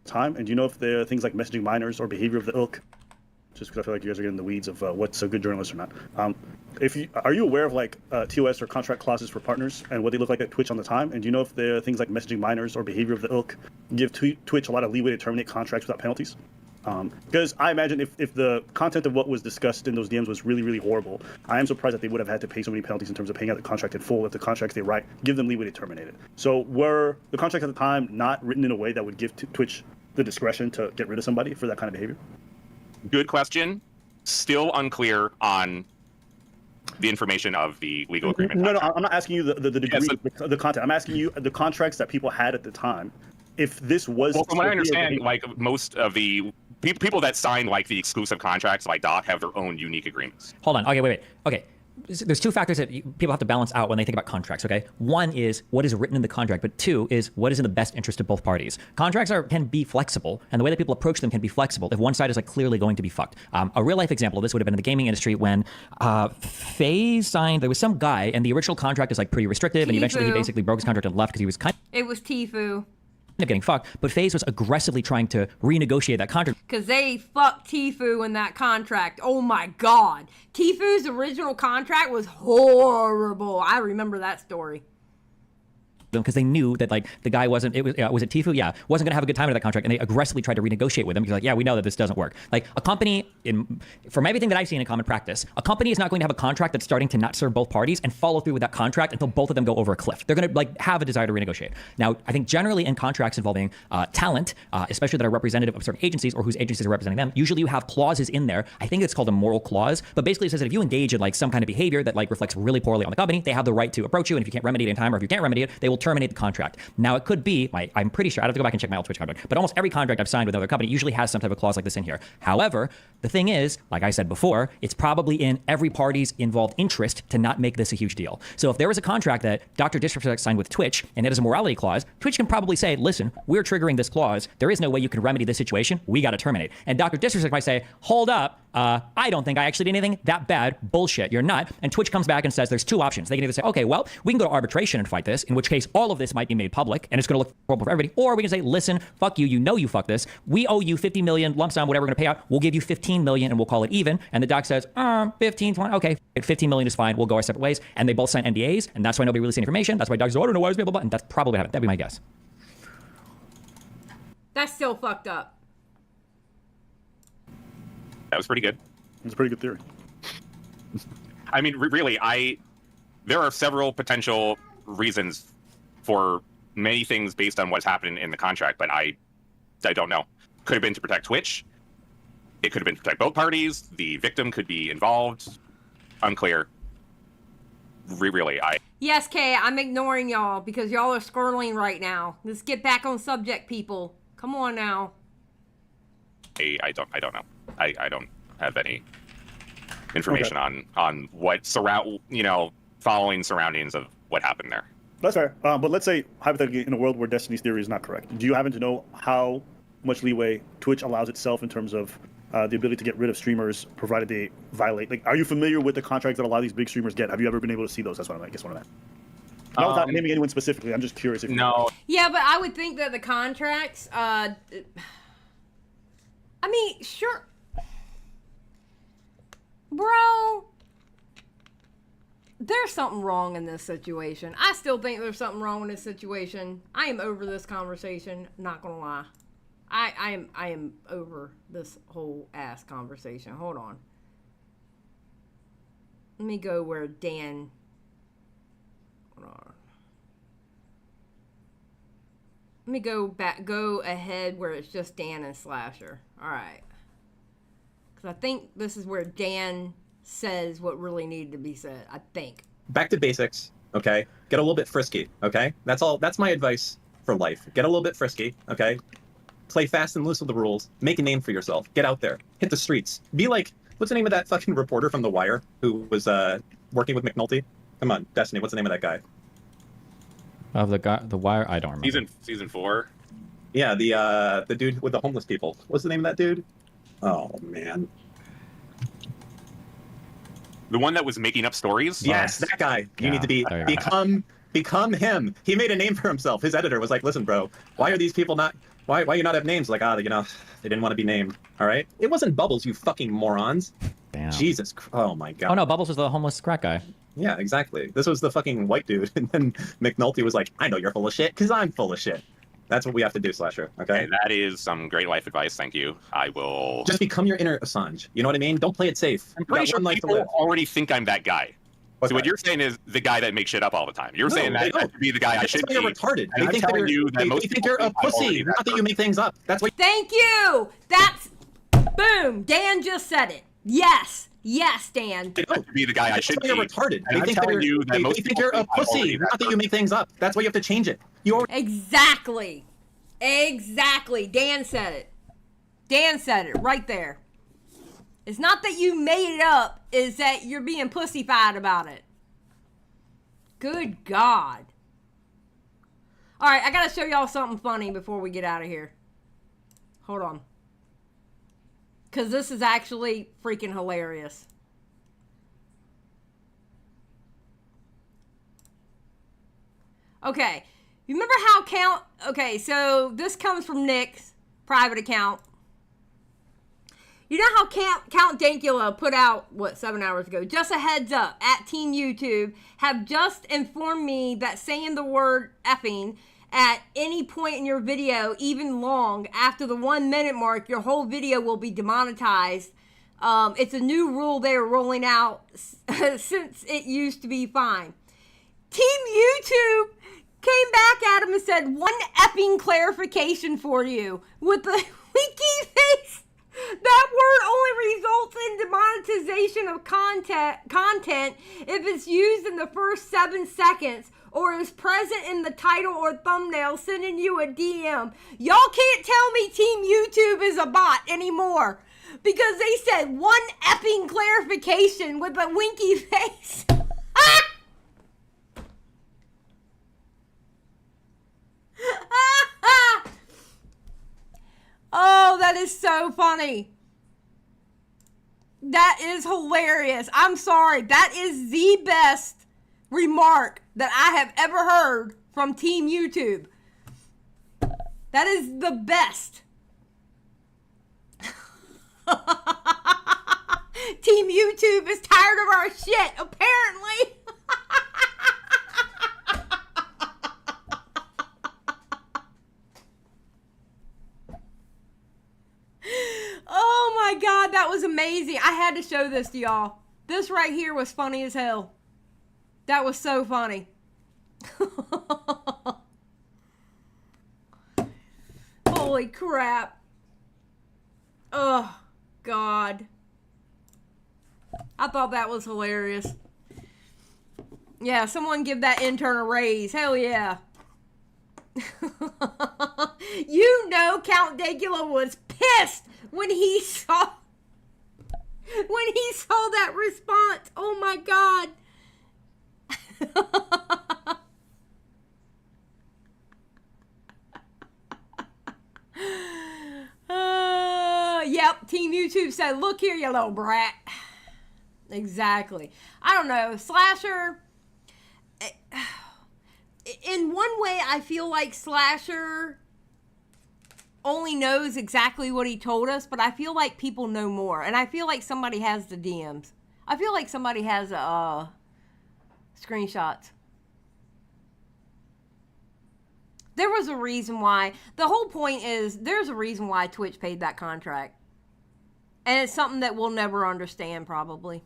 H: Time, and do you know if there are things like messaging minors or behavior of the ilk? Just because I feel like you guys are getting in the weeds of what's a good journalist or not. Are you aware of like TOS or contract clauses for partners and what they look like at Twitch on the time? And do you know if there are things like messaging minors or behavior of the ilk give Twitch a lot of leeway to terminate contracts without penalties? Because I imagine if the content of what was discussed in those DMs was really, really horrible, I am surprised that they would have had to pay so many penalties in terms of paying out the contract in full if the contracts they write give them leeway to terminate it. So were the contracts at the time not written in a way that would give Twitch the discretion to get rid of somebody for that kind of behavior?
E: Good question. Still unclear on the information of the legal agreement.
H: No, I'm not asking you the degree, the content. I'm asking you the contracts that people had at the time. If this was...
E: Well, from what I understand, like most of the people that sign like the exclusive contracts, like Doc, have their own unique agreements.
D: Hold on. Okay, wait. Okay. There's two factors that people have to balance out when they think about contracts, okay? One is what is written in the contract, but two is what is in the best interest of both parties. Contracts can be flexible, and the way that people approach them can be flexible if one side is like clearly going to be fucked. A real life example of this would have been in the gaming industry when FaZe signed, there was some guy, and the original contract is like pretty restrictive, and eventually he basically broke his contract and left because he was kind of...
C: It was Tfue.
D: Of getting fucked, but FaZe was aggressively trying to renegotiate that contract.
C: Because they fucked Tfue in that contract. Oh my god. Tfue's original contract was horrible. I remember that story.
D: Because they knew that like the guy wasn't, was it Tfue? Yeah, wasn't gonna have a good time in that contract, and they aggressively tried to renegotiate with him because like, yeah, we know that this doesn't work. Like a company, from everything that I've seen in common practice, a company is not going to have a contract that's starting to not serve both parties and follow through with that contract until both of them go over a cliff. They're gonna like have a desire to renegotiate. Now, I think generally in contracts involving talent, especially that are representative of certain agencies or whose agencies are representing them, usually you have clauses in there. I think it's called a moral clause, but basically it says that if you engage in like some kind of behavior that like reflects really poorly on the company, they have the right to approach you, and if you can't remedy it in time, or if you can't remedy it, they will terminate the contract. Now, it could be, I'm pretty sure, I'd have to go back and check my old Twitch contract, but almost every contract I've signed with another company usually has some type of clause like this in here. However, the thing is, like I said before, it's probably in every party's involved interest to not make this a huge deal. So if there was a contract that Dr. Disrespect signed with Twitch, and it has a morality clause, Twitch can probably say, listen, we're triggering this clause. There is no way you can remedy this situation. We got to terminate. And Dr. Disrespect might say, hold up, I don't think I actually did anything that bad. Bullshit, you're not. And Twitch comes back and says there's two options. They can either say, okay, well, we can go to arbitration and fight this, in which case all of this might be made public, and it's going to look horrible for everybody. Or we can say, listen, fuck you, you know you fucked this. We owe you 50 million lump sum, whatever we're going to pay out. We'll give you 15 million and we'll call it even. And the doc says, 15, 20, okay, 15 million is fine. We'll go our separate ways. And they both sign NDAs, and that's why nobody released any information. That's why docs go, I don't know why it's blah, blah, blah. And that's probably what happened. That'd be my guess.
C: That's still fucked up.
E: That was pretty good.
H: It's a pretty good theory.
E: I mean, really, there are several potential reasons for many things based on what's happening in the contract, but I don't know. Could have been to protect Twitch. It could have been to protect both parties. The victim could be involved. Unclear. Really,
C: Yes, Kay, I'm ignoring y'all because y'all are scrolling right now. Let's get back on subject, people. Come on now.
E: I don't know. I don't have any information on what following surroundings of what happened there.
H: That's fair. But let's say, hypothetically, in a world where Destiny's theory is not correct, do you happen to know how much leeway Twitch allows itself in terms of the ability to get rid of streamers, provided they violate? Like, are you familiar with the contracts that a lot of these big streamers get? Have you ever been able to see those? That's what I guess one of that. Not without naming anyone specifically. I'm just curious if you know.
C: Yeah, but I would think that the contracts, I mean, sure. Bro, there's something wrong in this situation. I still think there's something wrong in this situation. I am over this conversation, not gonna lie. I am over this whole ass conversation. Hold on. Let me go where Dan... Hold on. Let me go ahead where it's just Dan and Slasher. Alright. I think this is where Dan says what really needed to be said, I think.
F: Back to basics, okay? Get a little bit frisky, okay? That's all. That's my advice for life. Get a little bit frisky, okay? Play fast and loose with the rules. Make a name for yourself. Get out there. Hit the streets. Be like, what's the name of that fucking reporter from The Wire who was working with McNulty? Come on, Destiny, what's the name of that guy?
D: Of The Wire? I don't remember.
E: Season 4?
F: Yeah, the dude with the homeless people. What's the name of that dude? Oh, man.
E: The one that was making up stories?
F: Yes, that guy. You need to become him. He made a name for himself. His editor was like, listen, bro, why are these people not... Why you not have names? Like, they didn't want to be named. All right? It wasn't Bubbles, you fucking morons.
D: Damn.
F: Jesus. Oh, my God.
D: Oh, no, Bubbles was the homeless crack guy.
F: Yeah, exactly. This was the fucking white dude. And then McNulty was like, I know you're full of shit because I'm full of shit. That's what we have to do, Slasher. Okay.
E: That is some great life advice. Thank you. I will
F: just become your inner Assange. You know what I mean? Don't play it safe.
E: I'm pretty sure people already think I'm that guy. So what you're saying is the guy that makes shit up all the time. You're saying that should be the guy I should be.
F: You're retarded. They think you're a pussy. Not that you make things up. That's what.
C: Thank you. That's boom. Dan just said it. Yes. Yes, Dan.
E: To be the guy I should be.
F: You're retarded. They think you're a pussy. Not that you make things up. That's why you have to change it.
C: Exactly. Exactly. Dan said it. Dan said it right there. It's not that you made it up, it's that you're being pussyfied about it. Good God. All right, I got to show y'all something funny before we get out of here. Hold on. Because this is actually freaking hilarious. Okay. You remember how okay, so this comes from Nick's private account. You know how Count Dankula put out, 7 hours ago? Just a heads up, at Team YouTube have just informed me that saying the word effing at any point in your video, even long, after the 1 minute mark, your whole video will be demonetized. It's a new rule they are rolling out since it used to be fine. Team YouTube came back at him and said, one effing clarification for you. With the winky face, that word only results in demonetization of content if it's used in the first 7 seconds or is present in the title or thumbnail sending you a DM. Y'all can't tell me Team YouTube is a bot anymore because they said one effing clarification with a winky face. Oh, that is so funny. That is hilarious. I'm sorry. That is the best remark that I have ever heard from Team YouTube. That is the best. Team YouTube is tired of our shit, apparently. Oh my God, that was amazing. I had to show this to y'all. This right here was funny as hell. That was so funny. Holy crap. Oh, God. I thought that was hilarious. Yeah, someone give that intern a raise. Hell yeah. You know Count Dankula was pissed when he saw that response. Oh my God. Yep, Team YouTube said, look here, you little brat. Exactly. I don't know, Slasher, in one way I feel like Slasher only knows exactly what he told us, but I feel like people know more, and I feel like somebody has the DMs. I feel like somebody has screenshots. There was a reason why. The whole point is there's a reason why Twitch paid that contract, and it's something that we'll never understand probably.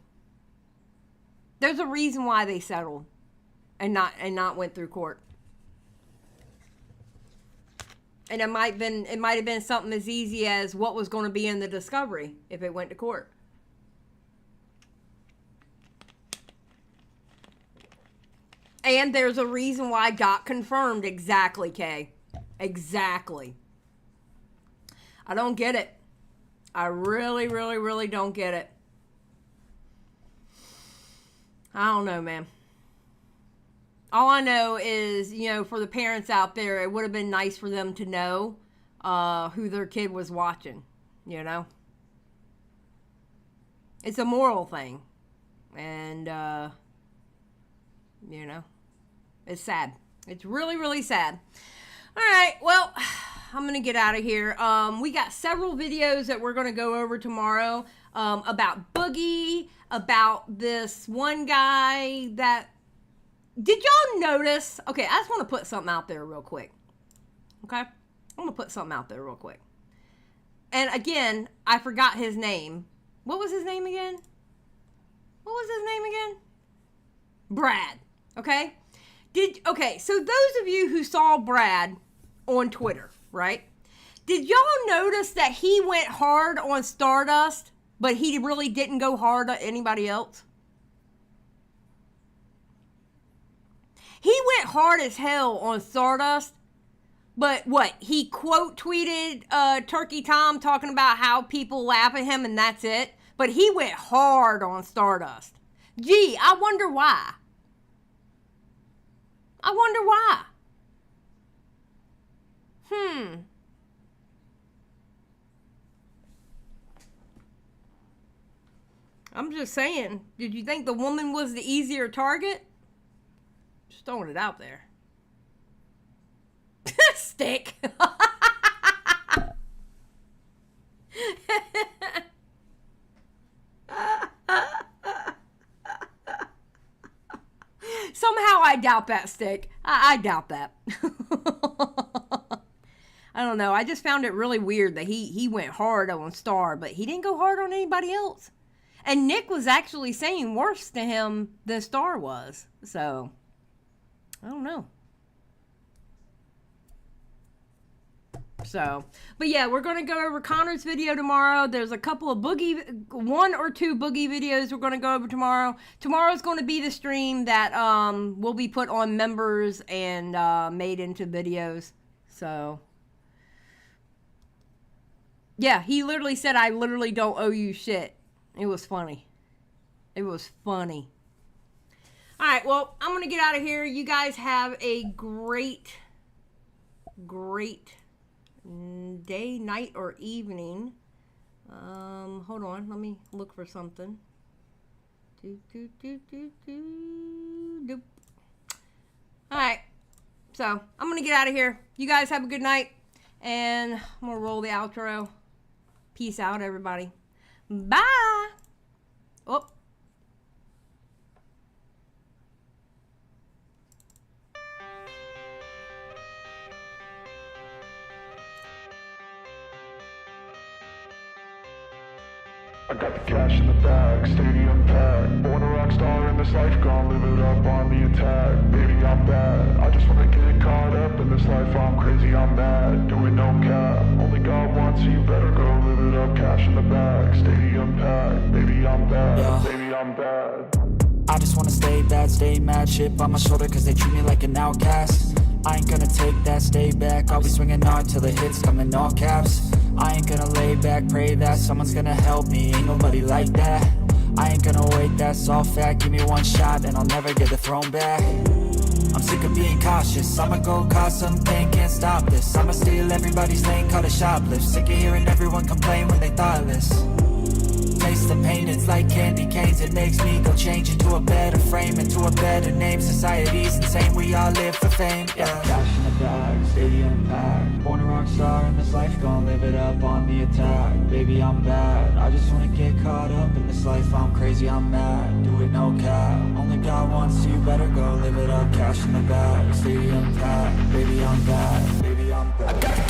C: There's a reason why they settled and not went through court. And it might have been something as easy as what was going to be in the discovery if it went to court. And there's a reason why Doc confirmed exactly, Kay. Exactly. I don't get it. I really, really, really don't get it. I don't know, man. All I know is, you know, for the parents out there, it would have been nice for them to know who their kid was watching, you know? It's a moral thing. And, you know, it's sad. It's really, really sad. All right, well, I'm going to get out of here. We got several videos that we're going to go over tomorrow about Boogie, about this one guy that... Did y'all notice? Okay, I just want to put something out there real quick. Okay? I'm going to put something out there real quick. And again, I forgot his name. What was his name again? Brad. Okay? Okay, so those of you who saw Brad on Twitter, right? Did y'all notice that he went hard on Stardust, but he really didn't go hard on anybody else? He went hard as hell on Stardust, but what? He quote tweeted Turkey Tom talking about how people laugh at him and that's it. But he went hard on Stardust. Gee, I wonder why. I'm just saying, did you think the woman was the easier target? Just throwing it out there. Stick. Somehow I doubt that, Stick. I doubt that. I don't know. I just found it really weird that he went hard on Star, but he didn't go hard on anybody else. And Nick was actually saying worse to him than Star was. So, I don't know. So, but yeah, we're going to go over Connor's video tomorrow. There's a couple of one or two boogie videos we're going to go over tomorrow. Tomorrow's going to be the stream that will be put on members and made into videos. So, yeah, he literally said, I literally don't owe you shit. It was funny. It was funny. All right, well, I'm going to get out of here. You guys have a great day, night, or evening. Hold on. Let me look for something. All right. So, I'm going to get out of here. You guys have a good night. And I'm going to roll the outro. Peace out, everybody. Bye. Oh.
A: I got the cash in the bag, stadium packed. Born a rock star in this life, gon' live it up on the attack. Baby, I'm bad. I just wanna get caught up in this life. I'm crazy, I'm mad. Doing no cap. Only God wants you, better go live it up. Cash in the bag, stadium packed. Baby, I'm bad.
B: Yeah.
A: Baby, I'm bad.
B: I just wanna stay bad, stay mad, chip on my shoulder cause they treat me like an outcast. I ain't gonna take that, stay back, I'll be swinging hard till the hits come in all caps. I ain't gonna lay back, pray that someone's gonna help me, ain't nobody like that. I ain't gonna wait, that's all fact, give me one shot and I'll never get the throne back. I'm sick of being cautious, I'ma go cause some pain, can't stop this. I'ma steal everybody's lane, call it shoplift. Sick of hearing everyone complain when they thoughtless. Taste the pain, it's like candy canes. It makes me go change into a better frame, into a better name. Society's insane, we all live for fame, yeah. Cash in the bag, stadium packed. Born a rock star in this life, gon' live it up on the attack. Baby, I'm bad. I just wanna get caught up in this life. I'm crazy, I'm mad. Do it no cap. Only God wants you, better go live it up. Cash in the bag, stadium packed. Baby, I'm bad. Baby, I'm bad.